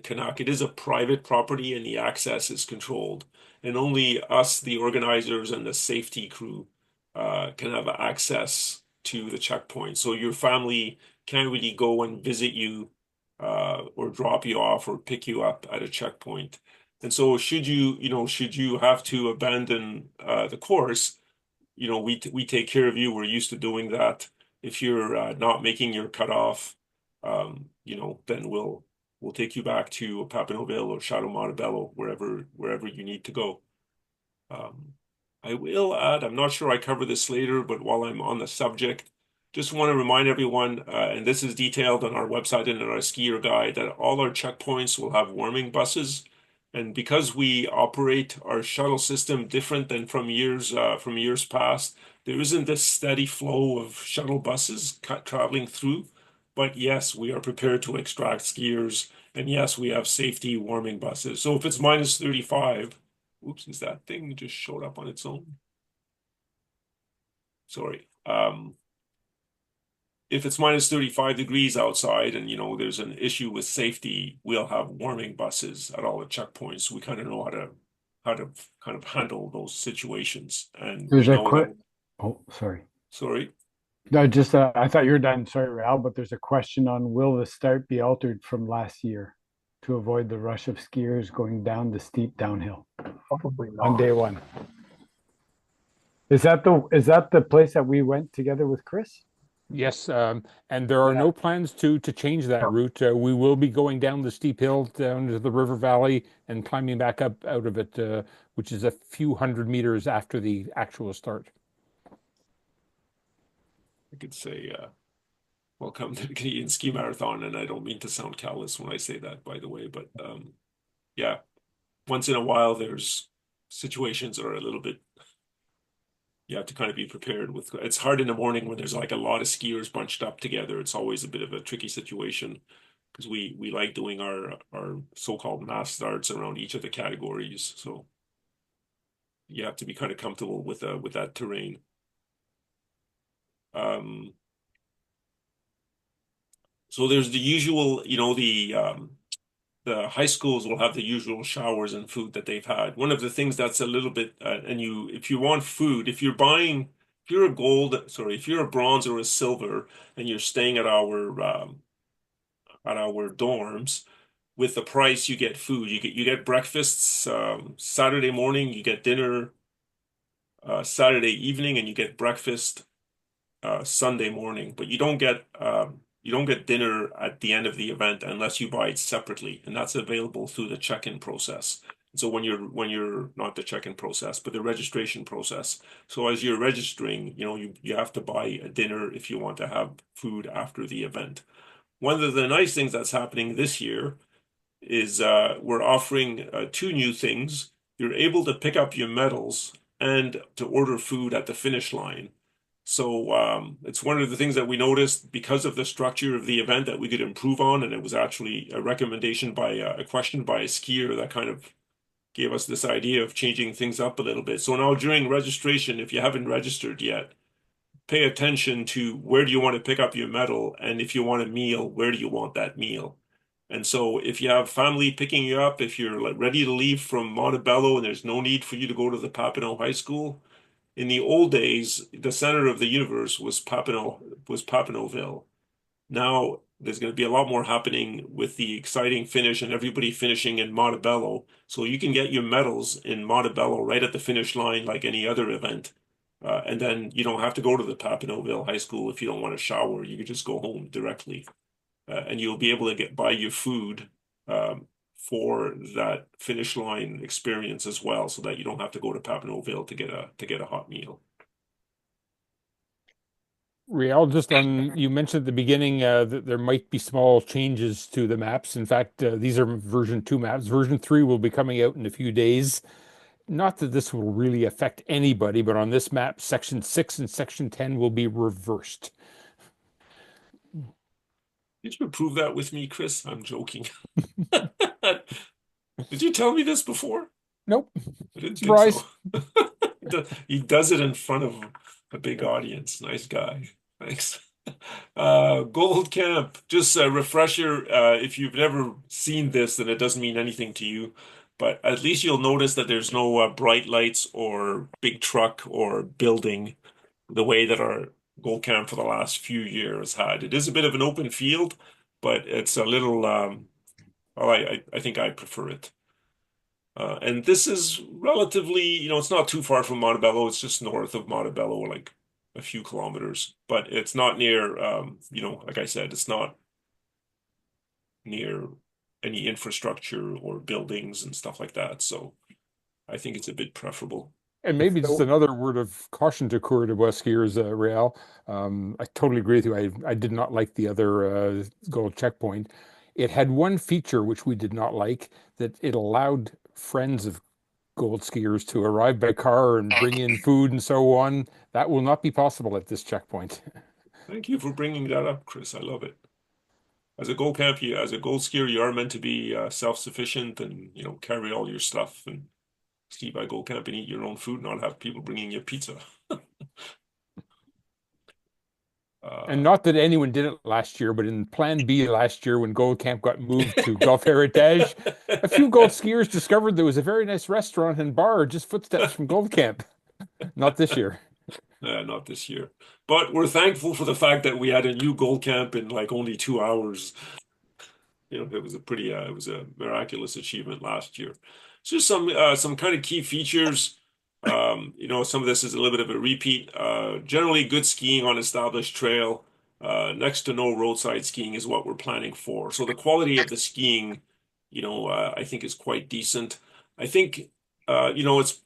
Canuck, it is a private property and the access is controlled. And only us, the organizers and the safety crew, can have access to the checkpoint. So your family can't really go and visit you or drop you off or pick you up at a checkpoint. And so should you have to abandon the course, we take care of you. We're used to doing that. If you're not making your cutoff, then we'll take you back to Papineauville or Chateau Montebello, wherever you need to go. I will add, I'm not sure I cover this later, but while I'm on the subject, just want to remind everyone, and this is detailed on our website and in our skier guide, that all our checkpoints will have warming buses. And because we operate our shuttle system different than from years past, there isn't this steady flow of shuttle buses traveling through. But yes, we are prepared to extract skiers, and yes, we have safety warming buses. So if it's minus 35, oops, is that thing just showed up on its own? Sorry. If it's minus 35 degrees outside and there's an issue with safety, we'll have warming buses at all the checkpoints. We kind of know how to kind of handle those situations. And There's we a know quick. that. Oh, sorry. Sorry. No, just I thought you were done. Sorry, Raul, but there's a question on will the start be altered from last year to avoid the rush of skiers going down the steep downhill Probably on not. day one. Is that the place that we went together with Chris? Yes, and there are no plans to change that route. We will be going down the steep hill down to the river valley and climbing back up out of it, which is a few hundred meters after the actual start. I could say, welcome to the Canadian Ski Marathon, and I don't mean to sound callous when I say that, by the way, but yeah, once in a while there's situations that are a little bit, you have to kind of be prepared with. It's hard in the morning when there's like a lot of skiers bunched up together. It's always a bit of a tricky situation because we like doing our so-called mass starts around each of the categories. So you have to be kind of comfortable with that terrain. So there's the usual, the high schools will have the usual showers and food that they've had. One of the things that's a little bit, if you want food, if you're a bronze or a silver, and you're staying at our dorms, with the price you get food. You get breakfasts Saturday morning, you get dinner Saturday evening, and you get breakfast Sunday morning. But you don't get dinner at the end of the event unless you buy it separately, and that's available through the check-in process. So when you're not the check-in process, but the registration process. So as you're registering, you have to buy a dinner if you want to have food after the event. One of the nice things that's happening this year is we're offering two new things. You're able to pick up your medals and to order food at the finish line. So it's one of the things that we noticed because of the structure of the event that we could improve on, and it was actually a recommendation by a question by a skier that kind of gave us this idea of changing things up a little bit. So now during registration, if you haven't registered yet, pay attention to where do you want to pick up your medal, and if you want a meal, where do you want that meal? And so if you have family picking you up, if you're like ready to leave from Montebello and there's no need for you to go to the Papineau High School, in the old days, the center of the universe was Papineauville. Now there's going to be a lot more happening with the exciting finish and everybody finishing in Montebello. So you can get your medals in Montebello right at the finish line like any other event. And then you don't have to go to the Papineauville High School if you don't want to shower. You can just go home directly. And you'll be able to buy your food for that finish line experience as well, so that you don't have to go to Papineauville to get a hot meal. Riel, just on, you mentioned at the beginning that there might be small changes to the maps. In fact, these are version 2 maps. Version 3 will be coming out in a few days. Not that this will really affect anybody, but on this map, section 6 and section 10 will be reversed. Did you approve that with me, Chris? I'm joking. Did you tell me this before? Nope. I didn't Surprise. think so. He does it in front of a big audience. Nice guy. Thanks. Gold Camp, just a refresher. If you've never seen this, then it doesn't mean anything to you. But at least you'll notice that there's no bright lights or big truck or building the way that our Gold Camp for the last few years had. It is a bit of an open field, but it's a little, well, I think I prefer it. And this is relatively, it's not too far from Montebello. It's just north of Montebello, like a few kilometers, but it's not near, like I said, it's not near any infrastructure or buildings and stuff like that. So I think it's a bit preferable. And maybe just So- another word of caution to Coureur de Bois skiers, Real. I totally agree with you. I did not like the other gold checkpoint. It had one feature which we did not like, that it allowed friends of gold skiers to arrive by car and bring in food and so on. That will not be possible at this checkpoint. Thank you for bringing that up, Chris. I love it. As a gold camp, as a gold skier, you are meant to be self-sufficient and, carry all your stuff and ski by gold camp and eat your own food, not have people bringing you pizza. And not that anyone did it last year, but in Plan B last year, when Gold Camp got moved to Golf Heritage, a few gold skiers discovered there was a very nice restaurant and bar just footsteps from Gold Camp. Not this year. Not this year. But we're thankful for the fact that we had a new gold camp in like only 2 hours. It was it was a miraculous achievement last year. So just some kind of key features. Some of this is a little bit of a repeat. Generally good skiing on established trail. Next to no roadside skiing is what we're planning for. So the quality of the skiing, I think is quite decent. I think, it's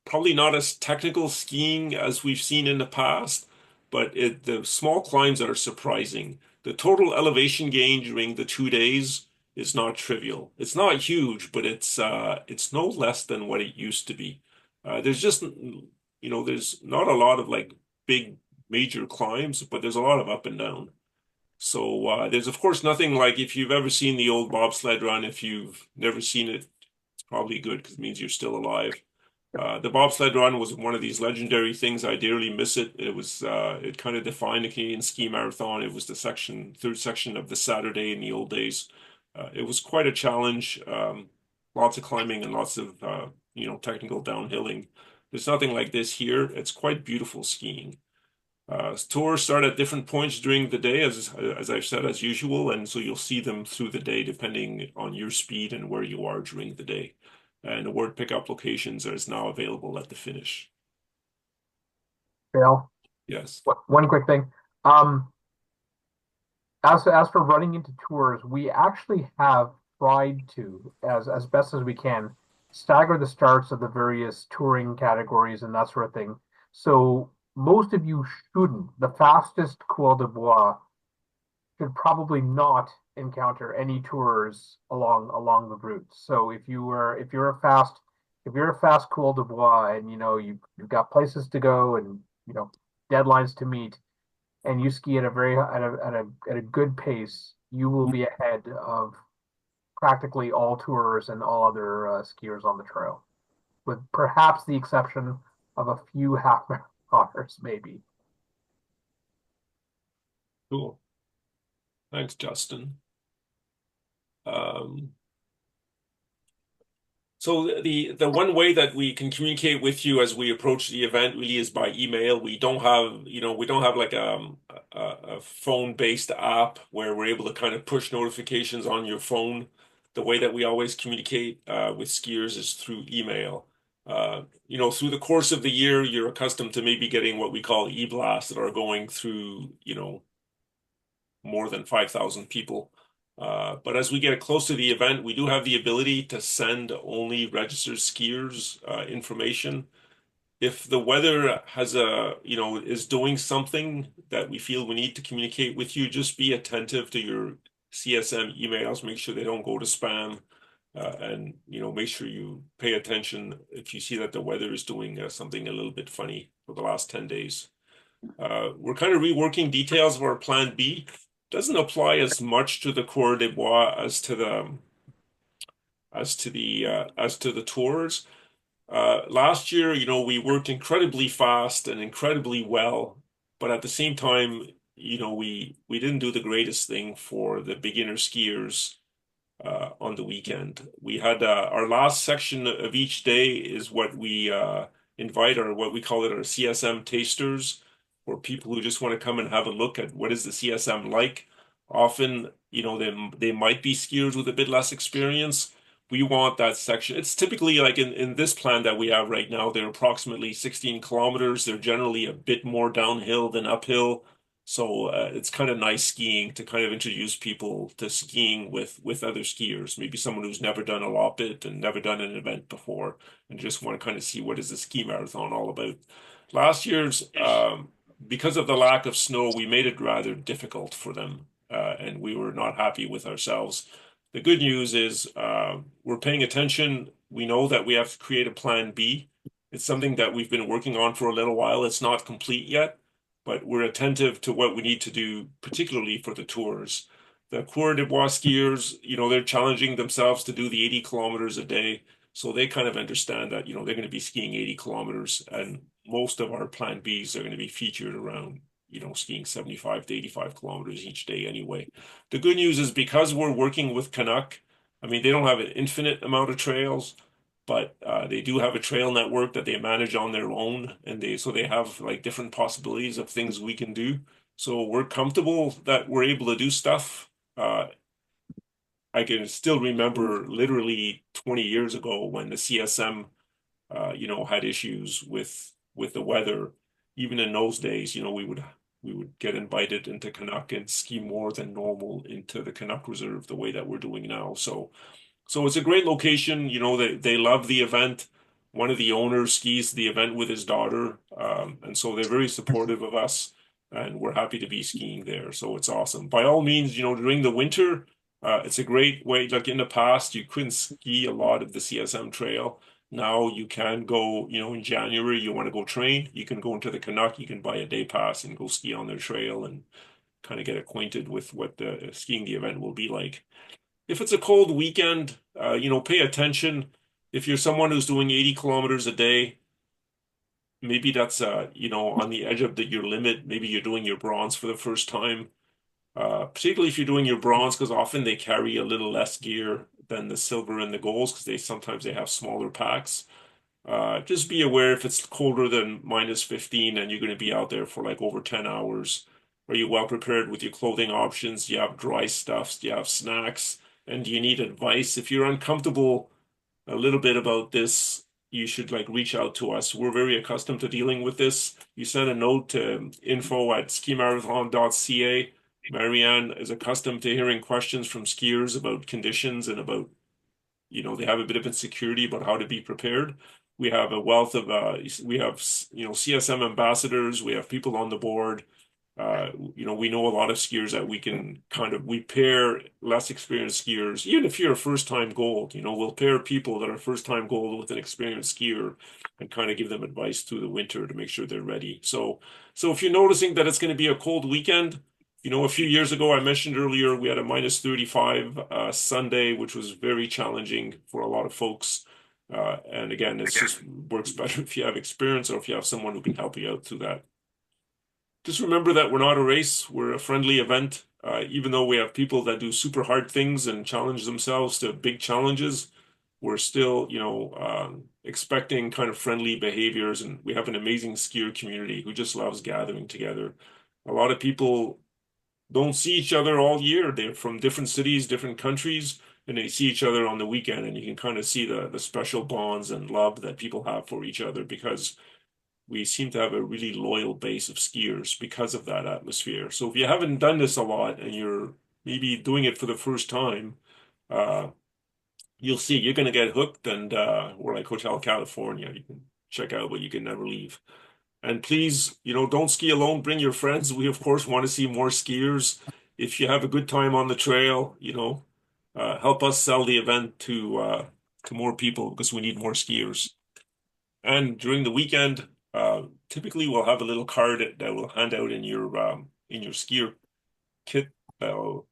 probably not as technical skiing as we've seen in the past, but the small climbs are surprising. The total elevation gain during the 2 days is not trivial. It's not huge, but it's no less than what it used to be. There's just, there's not a lot of like big major climbs, but there's a lot of up and down. So there's of course nothing like, if you've ever seen the old bobsled run. If you've never seen it, it's probably good because it means you're still alive. The bobsled run was one of these legendary things. I dearly miss it. It kind of defined the Canadian ski marathon. It was the third section of the Saturday in the old days. It was quite a challenge. Lots of climbing and lots of technical downhilling. There's nothing like this here. It's quite beautiful skiing. Tours start at different points during the day, as I've said, as usual, and so you'll see them through the day depending on your speed and where you are during the day. And award pickup locations is now available at the finish. Bill, Yes. one quick thing. As for running into tours, we actually have tried to, as best as we can, stagger the starts of the various touring categories and that sort of thing. So most of you shouldn't. The fastest Coureur de Bois should probably not encounter any tours along the route. So if you're a fast Coureur de Bois and you've got places to go and deadlines to meet, and you ski at a good pace, you will be ahead of practically all tourers and all other skiers on the trail, with perhaps the exception of a few half marathoners, maybe. Cool. Thanks, Justin. So the one way that we can communicate with you as we approach the event really is by email. We don't have like a phone-based app where we're able to kind of push notifications on your phone. The way that we always communicate with skiers is through email. Through the course of the year, you're accustomed to maybe getting what we call e-blasts that are going through, more than 5,000 people. But as we get close to the event, we do have the ability to send only registered skiers information. If the weather is doing something that we feel we need to communicate with you, just be attentive to your CSM emails. Make sure they don't go to spam, and make sure you pay attention if you see that the weather is doing something a little bit funny for the last 10 days. We're kind of reworking details of our Plan B. Doesn't apply as much to the Coureur de Bois as to the tours. Last year, we worked incredibly fast and incredibly well, but at the same time, we didn't do the greatest thing for the beginner skiers on the weekend. We had our last section of each day is what we invite, or what we call it, our CSM tasters. or people who just want to come and have a look at what is the CSM like. Often, they might be skiers with a bit less experience. We want that section. It's typically like in this plan that we have right now, they're approximately 16 kilometers. They're generally a bit more downhill than uphill. So it's kind of nice skiing to kind of introduce people to skiing with other skiers. Maybe someone who's never done a lot bit and never done an event before and just want to kind of see what is the ski marathon all about. Last year's, because of the lack of snow, we made it rather difficult for them, and we were not happy with ourselves. The good news is we're paying attention. We know that we have to create a plan B. It's something that we've been working on for a little while. It's not complete yet, but we're attentive to what we need to do, particularly for the tours. The Coureur de Bois skiers, they're challenging themselves to do the 80 kilometers a day. So they kind of understand that, they're going to be skiing 80 kilometers, and most of our plan Bs are going to be featured around, skiing 75 to 85 kilometers each day anyway. The good news is because we're working with Canuck, I mean, they don't have an infinite amount of trails, but they do have a trail network that they manage on their own, and so they have like different possibilities of things we can do. So we're comfortable that we're able to do stuff. I can still remember literally 20 years ago when the CSM, had issues with the weather. Even in those days, we would get invited into Canuck and ski more than normal into the Canuck Reserve the way that we're doing now. So it's a great location. They love the event. One of the owners skis the event with his daughter. And so they're very supportive of us, and we're happy to be skiing there. So it's awesome. By all means, during the winter, it's a great way. Like in the past, you couldn't ski a lot of the CSM trail. Now you can go, in January, you want to go train, you can go into the Canuck, you can buy a day pass and go ski on their trail and kind of get acquainted with what the skiing the event will be like. If it's a cold weekend, pay attention. If you're someone who's doing 80 kilometers a day, maybe that's, on the edge of your limit. Maybe you're doing your bronze for the first time. Particularly if you're doing your bronze, because often they carry a little less gear than the silver and the golds, because sometimes they have smaller packs. Just be aware if it's colder than minus 15 and you're going to be out there for like over 10 hours. Are you well prepared with your clothing options? Do you have dry stuffs? Do you have snacks? And do you need advice? If you're uncomfortable a little bit about this, you should reach out to us. We're very accustomed to dealing with this. You send a note to info@skimarathon.ca. Marianne is accustomed to hearing questions from skiers about conditions and about, they have a bit of insecurity about how to be prepared. We have a wealth of, CSM ambassadors. We have people on the board. We know a lot of skiers that we pair less experienced skiers. Even if you're a first-time gold, we'll pair people that are first-time gold with an experienced skier and kind of give them advice through the winter to make sure they're ready. So if you're noticing that it's going to be a cold weekend, a few years ago, I mentioned earlier, we had a minus 35 Sunday, which was very challenging for a lot of folks. And again, it just works better if you have experience or if you have someone who can help you out through that. Just remember that we're not a race. We're a friendly event. Even though we have people that do super hard things and challenge themselves to big challenges, we're still, expecting kind of friendly behaviors. And we have an amazing skier community who just loves gathering together. A lot of people don't see each other all year. They're from different cities, different countries, and they see each other on the weekend. And you can kind of see the special bonds and love that people have for each other, because we seem to have a really loyal base of skiers because of that atmosphere. So if you haven't done this a lot and you're maybe doing it for the first time, you'll see you're going to get hooked, and we're like Hotel California. You can check out, but you can never leave. And please, don't ski alone. Bring your friends. We, of course, want to see more skiers. If you have a good time on the trail, help us sell the event to more people, because we need more skiers. And during the weekend, typically we'll have a little card that we'll hand out in your skier kit that will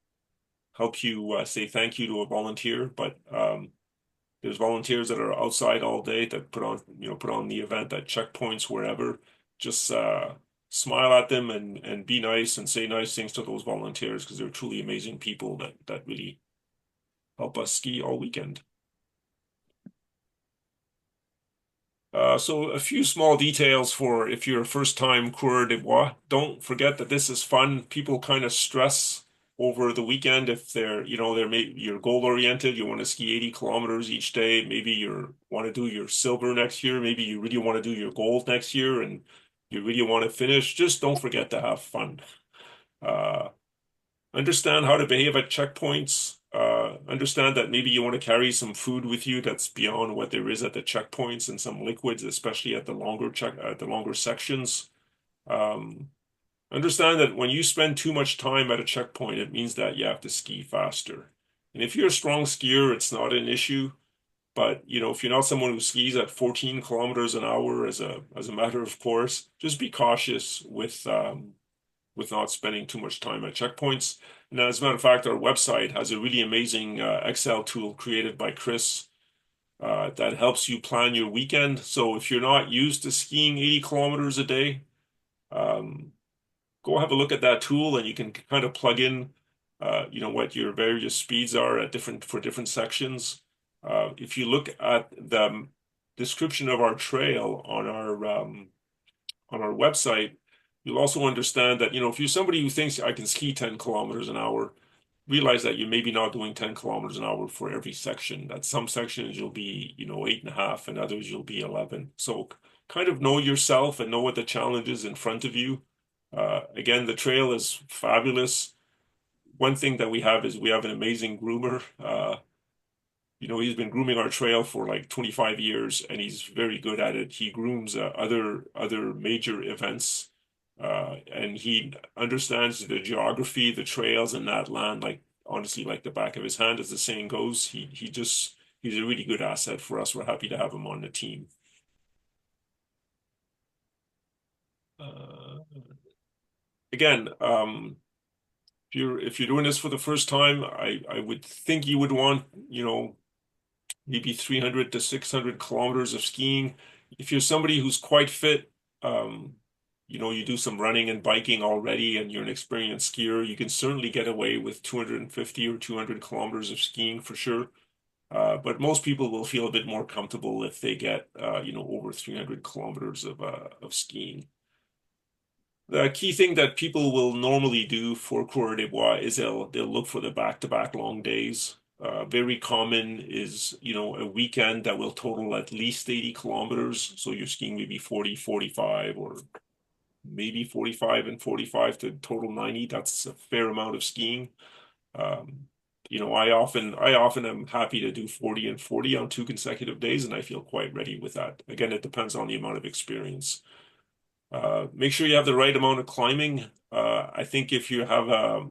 help you say thank you to a volunteer. But there's volunteers that are outside all day that put on the event at checkpoints, wherever. Just smile at them and be nice and say nice things to those volunteers, because they're truly amazing people that really help us ski all weekend. So a few small details for if you're a first-time coureur de bois. Don't forget that this is fun. People kind of stress over the weekend if you're goal-oriented. You want to ski 80 kilometers each day. Maybe you want to do your silver next year. Maybe you really want to do your gold next year, and you really want to finish. Just don't forget to have fun. Uh, Understand how to behave at checkpoints. Understand that maybe you want to carry some food with you that's beyond what there is at the checkpoints and some liquids, especially at the longer sections. Um, Understand that when you spend too much time at a checkpoint, it means that you have to ski faster. And if you're a strong skier, it's not an issue. But if you're not someone who skis at 14 kilometers an hour as a matter of course, just be cautious with not spending too much time at checkpoints. And as a matter of fact, our website has a really amazing Excel tool created by Chris that helps you plan your weekend. So if you're not used to skiing 80 kilometers a day, um, go have a look at that tool and you can kind of plug in, what your various speeds are for different sections. If you look at the description of our trail on our website, you'll also understand that, if you're somebody who thinks I can ski 10 kilometers an hour, realize that you're maybe not doing 10 kilometers an hour for every section. That some sections you'll be, 8.5, and others you'll be 11. So kind of know yourself and know what the challenge is in front of you. Again, the trail is fabulous. One thing that we have is we have an amazing groomer. He's been grooming our trail for like 25 years, and he's very good at it. He grooms other major events, and he understands the geography, the trails, and that land like honestly like the back of his hand, as the saying goes. He's a really good asset for us. We're happy to have him on the team. Again, if you're doing this for the first time, I would think you would want maybe 300 to 600 kilometers of skiing. If you're somebody who's quite fit, you do some running and biking already and you're an experienced skier, you can certainly get away with 250 or 200 kilometers of skiing for sure. But most people will feel a bit more comfortable if they get, over 300 kilometers of skiing. The key thing that people will normally do for Coureur des Bois is they'll look for the back-to-back long days. Very common is, a weekend that will total at least 80 kilometers. So you're skiing maybe 40, 45, or maybe 45 and 45 to total 90. That's a fair amount of skiing. I often am happy to do 40 and 40 on 2 consecutive days, and I feel quite ready with that. Again, it depends on the amount of experience. Make sure you have the right amount of climbing. I think if you have a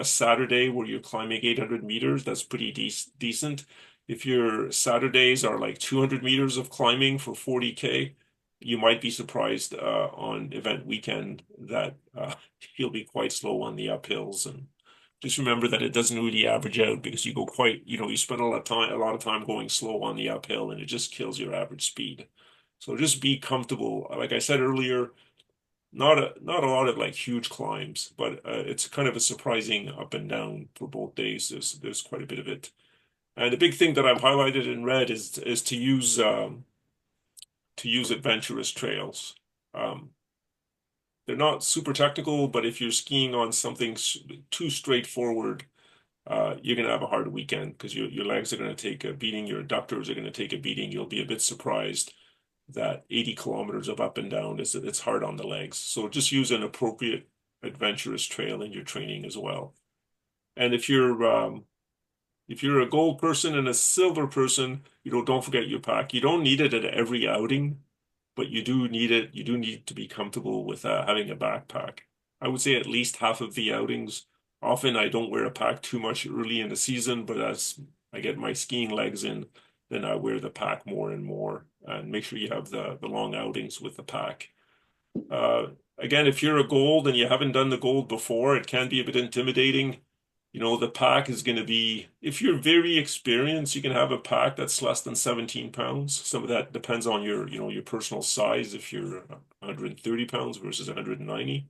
Saturday where you're climbing 800 meters, that's pretty decent. If your Saturdays are like 200 meters of climbing for 40K, you might be surprised on event weekend that you'll be quite slow on the uphills. And just remember that it doesn't really average out because you go you spend a lot of time going slow on the uphill, and it just kills your average speed. So just be comfortable. Like I said earlier, not a lot of like huge climbs, but it's kind of a surprising up and down for both days. There's quite a bit of it. And the big thing that I've highlighted in red is to use adventurous trails. They're not super technical, but if you're skiing on something too straightforward, you're going to have a hard weekend because your legs are going to take a beating, your adductors are going to take a beating. You'll be a bit surprised that 80 kilometers of up and down it's hard on the legs. So just use an appropriate adventurous trail in your training as well. And if you're a gold person and a silver person, don't forget your pack. You don't need it at every outing, but you do need it. You do need to be comfortable with having a backpack. I would say at least half of the outings. Often I don't wear a pack too much early in the season, but as I get my skiing legs in, then I wear the pack more and more, and make sure you have the long outings with the pack. Again, if you're a gold and you haven't done the gold before, it can be a bit intimidating. The pack is going to be, if you're very experienced, you can have a pack that's less than 17 pounds. Some of that depends on your personal size. If you're 130 pounds versus 190.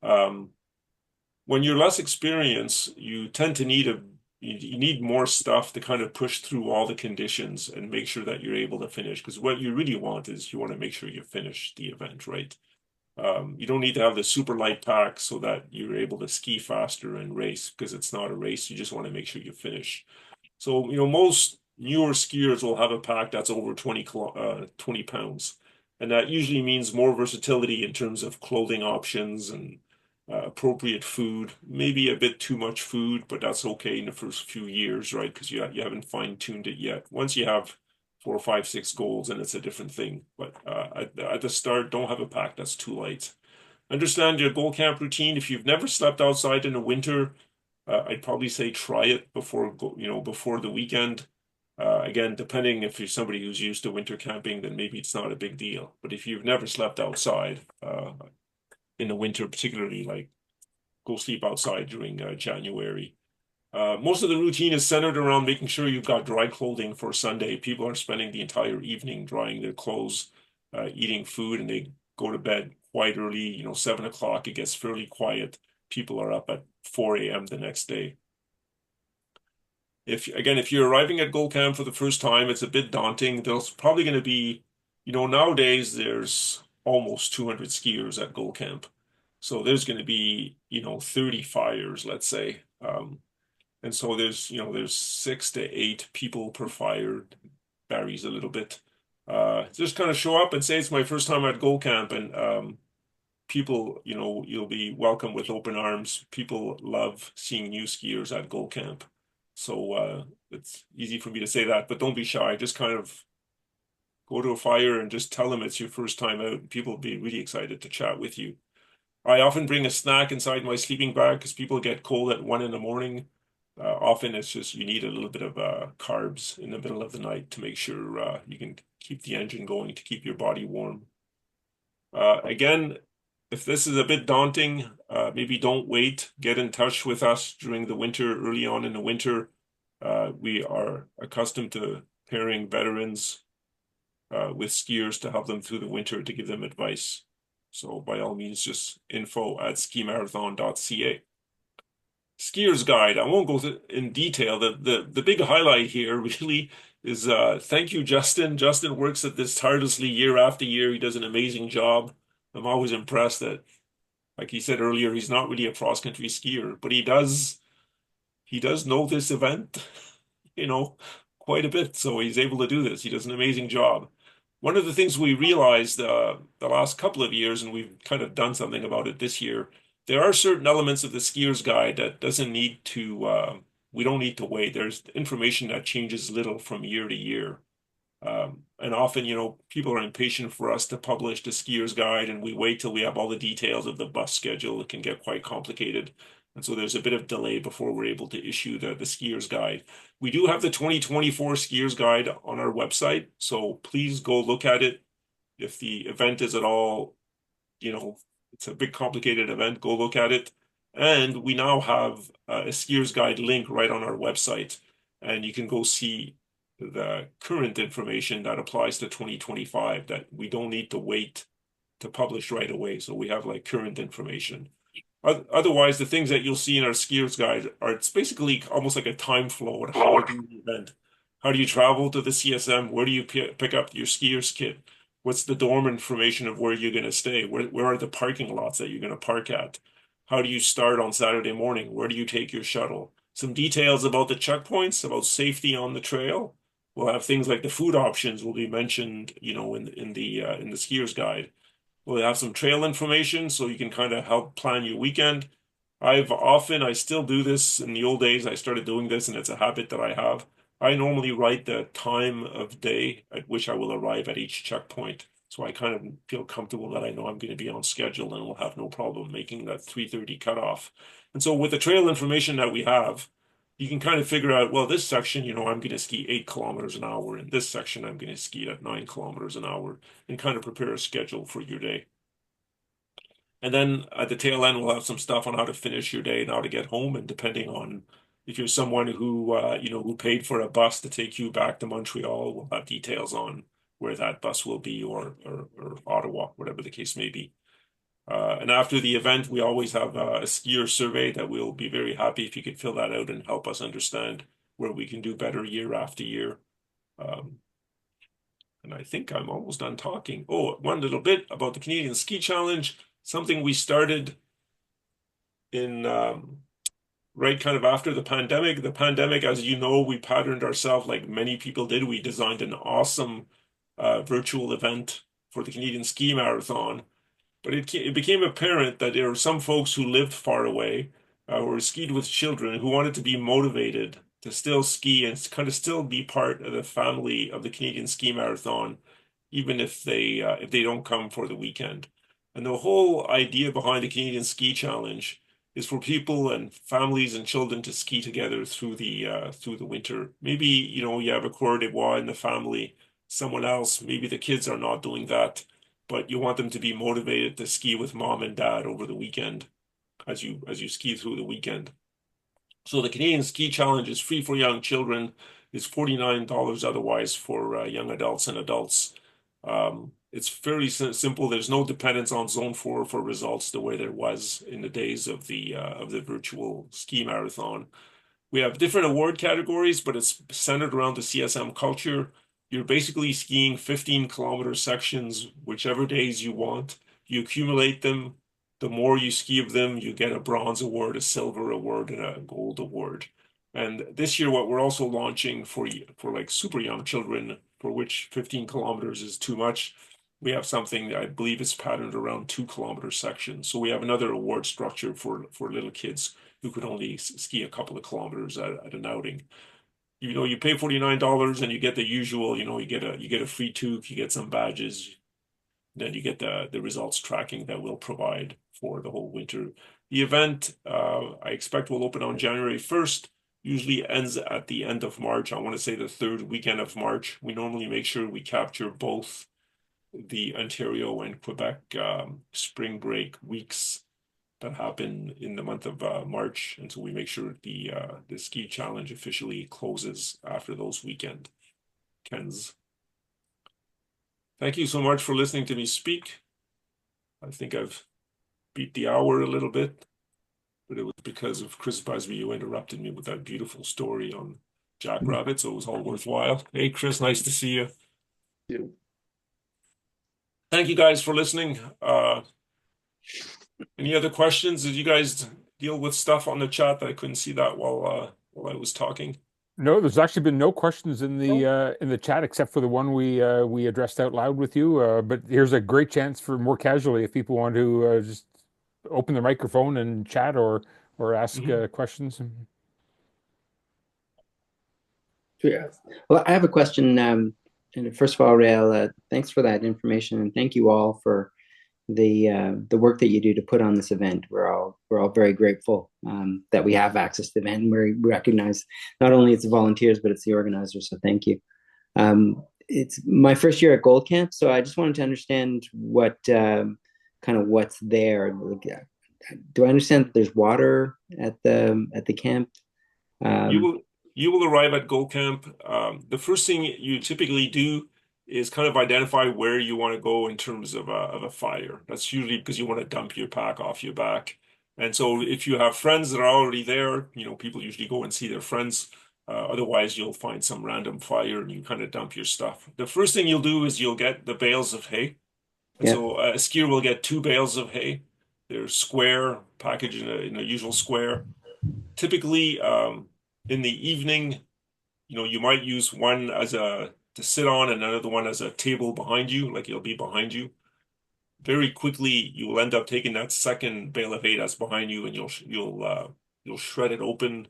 When you're less experienced, you tend to need you need more stuff to kind of push through all the conditions and make sure that you're able to finish. Because what you really want is you want to make sure you finish the event, right? You don't need to have the super light pack so that you're able to ski faster and race, because it's not a race. You just want to make sure you finish. So, most newer skiers will have a pack that's over 20 pounds. And that usually means more versatility in terms of clothing options and appropriate food. Maybe a bit too much food, but that's okay in the first few years, right? Because you haven't fine-tuned it yet. Once you have 4, 5, 6 goals, and it's a different thing. But at the start, don't have a pack that's too light. Understand your goal camp routine. If you've never slept outside in the winter, I'd probably say try it before the weekend. Again, depending if you're somebody who's used to winter camping, then maybe it's not a big deal. But if you've never slept outside in the winter, particularly, like, go sleep outside during January. Most of the routine is centered around making sure you've got dry clothing for Sunday. People are spending the entire evening drying their clothes, eating food, and they go to bed quite early. 7 o'clock, it gets fairly quiet. People are up at 4 a.m. the next day. If you're arriving at Gold Camp for the first time, it's a bit daunting. There's probably going to be, nowadays there's almost 200 skiers at Gold Camp. So there's going to be, 30 fires, let's say. And so there's 6 to 8 people per fire, varies a little bit. Just kind of show up and say it's my first time at Gold Camp, and people, you'll be welcome with open arms. People love seeing new skiers at Gold Camp. So it's easy for me to say that, but don't be shy. Just kind of go to a fire and just tell them it's your first time out. People will be really excited to chat with you. I often bring a snack inside my sleeping bag because people get cold at 1 in the morning. Often it's just you need a little bit of carbs in the middle of the night to make sure you can keep the engine going, to keep your body warm. Again, if this is a bit daunting, maybe don't wait. Get in touch with us during the winter, early on in the winter. We are accustomed to pairing veterans with skiers to help them through the winter, to give them advice. So by all means, just info@skimarathon.ca. Skier's Guide. I won't go in detail. The big highlight here really is thank you, Justin. Justin works at this tirelessly year after year. He does an amazing job. I'm always impressed that, like he said earlier, he's not really a cross-country skier, but he does know this event, quite a bit. So he's able to do this. He does an amazing job. One of the things we realized the last couple of years, and we've kind of done something about it this year, there are certain elements of the Skier's Guide that we don't need to wait. There's information that changes little from year to year. And often, people are impatient for us to publish the Skier's Guide, and we wait till we have all the details of the bus schedule. It can get quite complicated. And so there's a bit of delay before we're able to issue the Skier's Guide. We do have the 2024 Skier's Guide on our website, so please go look at it. If the event is at all, it's a big complicated event, go look at it. And we now have a Skier's Guide link right on our website, and you can go see the current information that applies to 2025, that we don't need to wait to publish right away. So we have current information. Otherwise, the things that you'll see in our Skier's Guide it's basically almost like a time flow at how to do the event. How do you travel to the CSM? Where do you pick up your skier's kit? What's the dorm information of where you're going to stay? Where are the parking lots that you're going to park at? How do you start on Saturday morning? Where do you take your shuttle? Some details about the checkpoints, about safety on the trail. We'll have things like the food options will be mentioned, in the Skier's Guide. We'll have some trail information so you can kind of help plan your weekend. I still do this. In the old days, I started doing this, and it's a habit that I have. I normally write the time of day at which I will arrive at each checkpoint. So I kind of feel comfortable that I know I'm going to be on schedule and will have no problem making that 3:30 cutoff. And so with the trail information that we have, you can kind of figure out, well, this section, I'm going to ski 8 kilometers an hour. In this section, I'm going to ski at 9 kilometers an hour, and kind of prepare a schedule for your day. And then at the tail end, we'll have some stuff on how to finish your day and how to get home. And depending on if you're someone who paid for a bus to take you back to Montreal, we'll have details on where that bus will be, or Ottawa, whatever the case may be. And after the event, we always have a skier survey that we'll be very happy if you could fill that out and help us understand where we can do better year after year. And I think I'm almost done talking. Oh, one little bit about the Canadian Ski Challenge, something we started in right kind of after the pandemic. The pandemic, as you know, we patterned ourselves like many people did. We designed an awesome virtual event for the Canadian Ski Marathon. But it became apparent that there were some folks who lived far away, or skied with children, who wanted to be motivated to still ski and kind of still be part of the family of the Canadian Ski Marathon, even if they don't come for the weekend. And the whole idea behind the Canadian Ski Challenge is for people and families and children to ski together through the winter. Maybe you have a Coureur de Bois in the family, someone else. Maybe the kids are not doing that, but you want them to be motivated to ski with mom and dad over the weekend as you ski through the weekend. So the Canadian Ski Challenge is free for young children. It's $49 otherwise for young adults and adults. It's fairly simple. There's no dependence on Zone 4 for results the way there was in the days of the virtual ski marathon. We have different award categories, but it's centered around the CSM culture. You're basically skiing 15-kilometer sections, whichever days you want. You accumulate them. The more you ski of them, you get a bronze award, a silver award, and a gold award. And this year, what we're also launching for like super young children, for which 15 kilometers is too much, we have something I believe is patterned around 2-kilometer sections. So we have another award structure for little kids who could only ski a couple of kilometers at an outing. You pay $49 and you get the usual, you get a free toque, you get some badges, then you get the results tracking that we'll provide for the whole winter. The event, I expect, will open on January 1st, usually ends at the end of March. I want to say the third weekend of March. We normally make sure we capture both the Ontario and Quebec spring break weeks that happen in the month of March, and so we make sure the ski challenge officially closes after those weekends. Thank you so much for listening to me speak. I think I've beat the hour a little bit, but it was because of Chris Busby who interrupted me with that beautiful story on Jackrabbit, so it was all worthwhile. Hey, Chris, nice to see you. Thank you. Thank you guys for listening. Any other questions? Did you guys deal with stuff on the chat that I couldn't see that while I was talking? No, there's actually been no questions in the chat except for the one we addressed out loud with you. But here's a great chance for more casually if people want to just open their microphone and chat or ask questions. Yeah. Well, I have a question. And first of all, Rael, thanks for that information, and thank you all for the work that you do to put on this event. We're all very grateful that we have access to the event. And we recognize not only it's the volunteers, but it's the organizers. So thank you. It's my first year at Gold Camp, so I just wanted to understand what kind of what's there. Do I understand that there's water at the camp? You will arrive at Gold Camp. The first thing you typically do is kind of identify where you want to go in terms of a fire. That's usually because you want to dump your pack off your back. And so if you have friends that are already there, people usually go and see their friends. Otherwise, you'll find some random fire and you kind of dump your stuff. The first thing you'll do is you'll get the bales of hay. And so a skier will get 2 bales of hay. They're square, packaged in a usual square. Typically, in the evening, you might use one to sit on and another one as a table behind you, like it'll be behind you. Very quickly, you will end up taking that second bale of hay that's behind you, and you'll shred it open.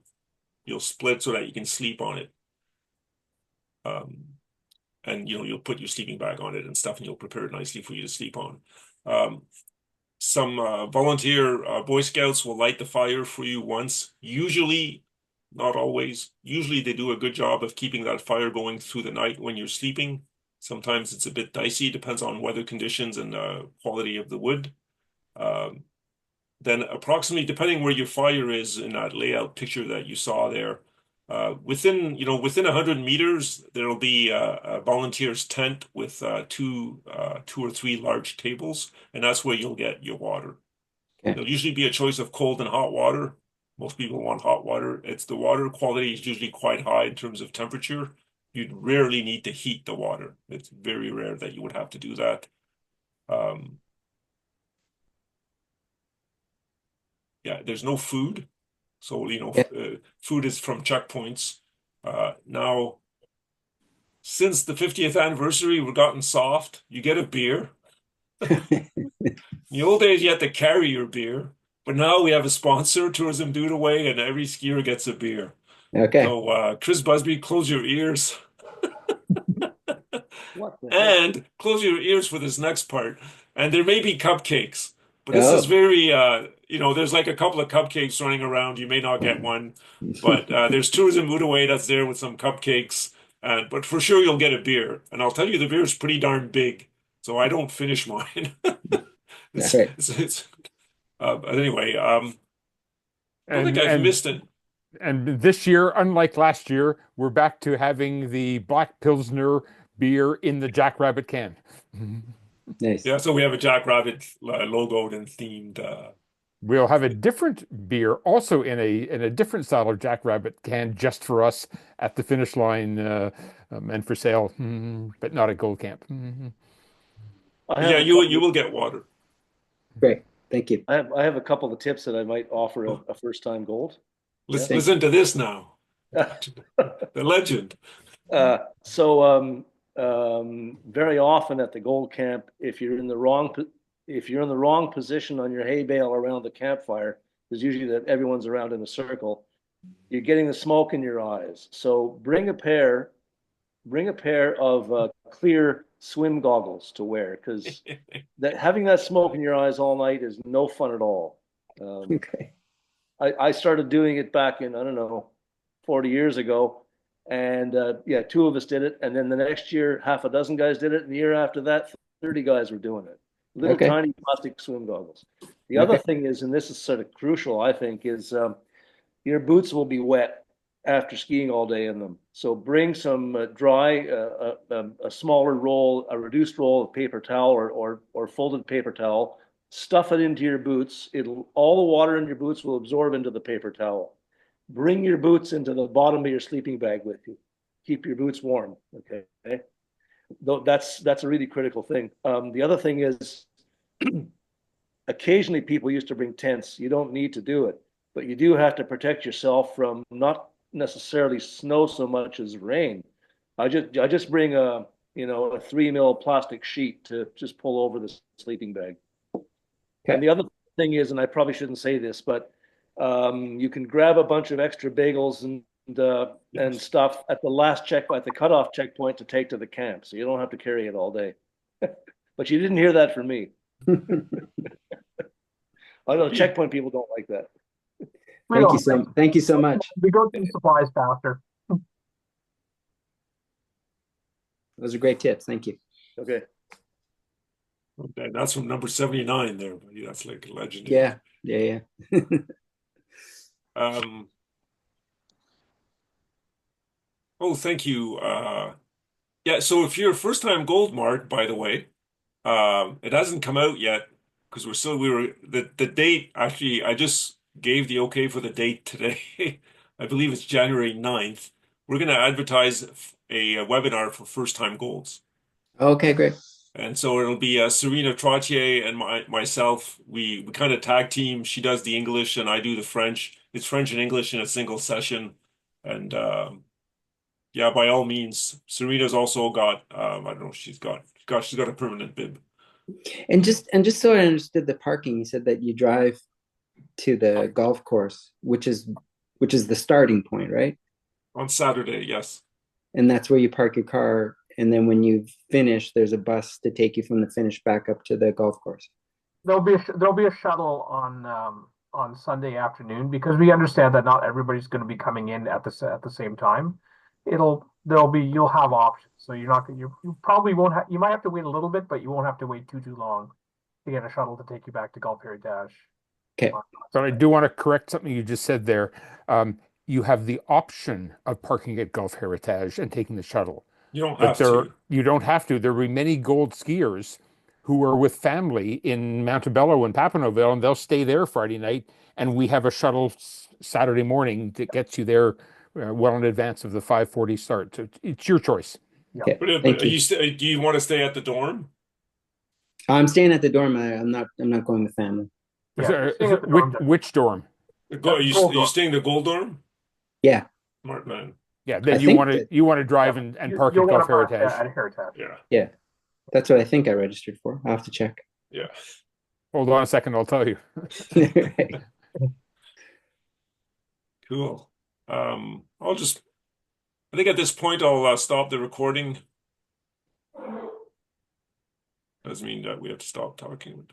You'll split so that you can sleep on it. And you'll put your sleeping bag on it and stuff, and you'll prepare it nicely for you to sleep on. Some volunteer Boy Scouts will light the fire for you once. Usually, not always. Usually they do a good job of keeping that fire going through the night when you're sleeping. Sometimes it's a bit dicey, depends on weather conditions and the quality of the wood. Then approximately, depending where your fire is in that layout picture that you saw there, Within 100 meters, there'll be a volunteer's tent with two or three large tables, and that's where you'll get your water. Okay. There'll usually be a choice of cold and hot water. Most people want hot water. The water quality is usually quite high in terms of temperature. You'd rarely need to heat the water. It's very rare that you would have to do that. Yeah, there's no food. So, food is from checkpoints. Now, since the 50th anniversary, we've gotten soft. You get a beer. In the old days, you had to carry your beer. But now we have a sponsor, Tourism Dudaway, and every skier gets a beer. Okay. So, Chris Busby, close your ears. And close your ears for this next part. And there may be cupcakes. But this is very, there's like a couple of cupcakes running around. You may not get one. But there's Tourism Dudaway that's there with some cupcakes. But for sure, you'll get a beer. And I'll tell you, the beer is pretty darn big. So I don't finish mine. But anyway, I don't think I've missed it. And this year, unlike last year, we're back to having the Black Pilsner beer in the Jackrabbit can. Nice. Yeah, so we have a Jackrabbit logoed and themed. We'll have a different beer also in a different style of Jackrabbit can just for us at the finish line and for sale, but not at Gold Camp. Yeah, you will get water. Great, thank you. I have a couple of tips that I might offer a first-time gold. Listen to this now. The legend. Very often at the Gold Camp, if you're in the wrong position on your hay bale around the campfire, because usually that everyone's around in a circle, you're getting the smoke in your eyes. So bring a pair of clear swim goggles to wear, because having that smoke in your eyes all night is no fun at all. Okay. I started doing it back in, I don't know, 40 years ago. And two of us did it. And then the next year, half a dozen guys did it. And the year after that, 30 guys were doing it. Little tiny plastic swim goggles. The other thing is, and this is sort of crucial, I think, is your boots will be wet after skiing all day in them. So bring some dry, a smaller roll, a reduced roll of paper towel or folded paper towel. Stuff it into your boots. All the water in your boots will absorb into the paper towel. Bring your boots into the bottom of your sleeping bag with you. Keep your boots warm. Okay. That's a really critical thing. The other thing is, occasionally people used to bring tents. You don't need to do it, but you do have to protect yourself from not necessarily snow so much as rain. I just bring a 3 mil plastic sheet to just pull over the sleeping bag. Okay. And the other thing is, and I probably shouldn't say this, but you can grab a bunch of extra bagels and stuff at the cutoff checkpoint to take to the camp, so you don't have to carry it all day. But you didn't hear that from me. I know checkpoint people don't like that. Thank you so much. We go through supplies faster. Those are great tips. Thank you. Okay. That's from number 79 there. That's like legendary. Yeah. Thank you. So if you're a first-time gold, Mark, by the way, it hasn't come out yet because the date, actually, I just gave the okay for the date today. I believe it's January 9th. We're going to advertise a webinar for first-time golds. Okay, great. And so it'll be Serena Trottier and myself. We kind of tag team. She does the English and I do the French. It's French and English in a single session. And by all means, Serena's also got I don't know, she's got a permanent bib. And just so I understood the parking, you said that you drive to the golf course, which is the starting point, right? On Saturday, yes. And that's where you park your car. And then when you finish, there's a bus to take you from the finish back up to the golf course. There'll be a shuttle on Sunday afternoon, because we understand that not everybody's going to be coming in at the same time. You'll have options, so you probably won't have. You might have to wait a little bit, but you won't have to wait too long to get a shuttle to take you back to Golf Heritage. Okay. So I do want to correct something you just said there. you have the option of parking at Gulf Heritage and taking the shuttle. You don't But have to. you don't have to. There will be many gold skiers who are with family in Montebello and Papineauville, and they'll stay there Friday night. And we have a shuttle Saturday morning that gets you there well in advance of the 5:40 start. So it's your choice. Okay, But thank are you. do you want to stay at the dorm? I'm staying at the dorm. I'm not going with family. Yeah, staying at the dorm then. Which dorm? Are you Gold dorm. staying in the gold dorm? Yeah, Smart man. Yeah, I then think you want to drive and park You'll at want Gulf to park Heritage. at Heritage. Yeah. yeah, that's what I think I registered for. I'll have to check. Yeah. Hold on a second, I'll tell you. Right. Cool. I think at this point I'll stop the recording. Doesn't mean that we have to stop talking.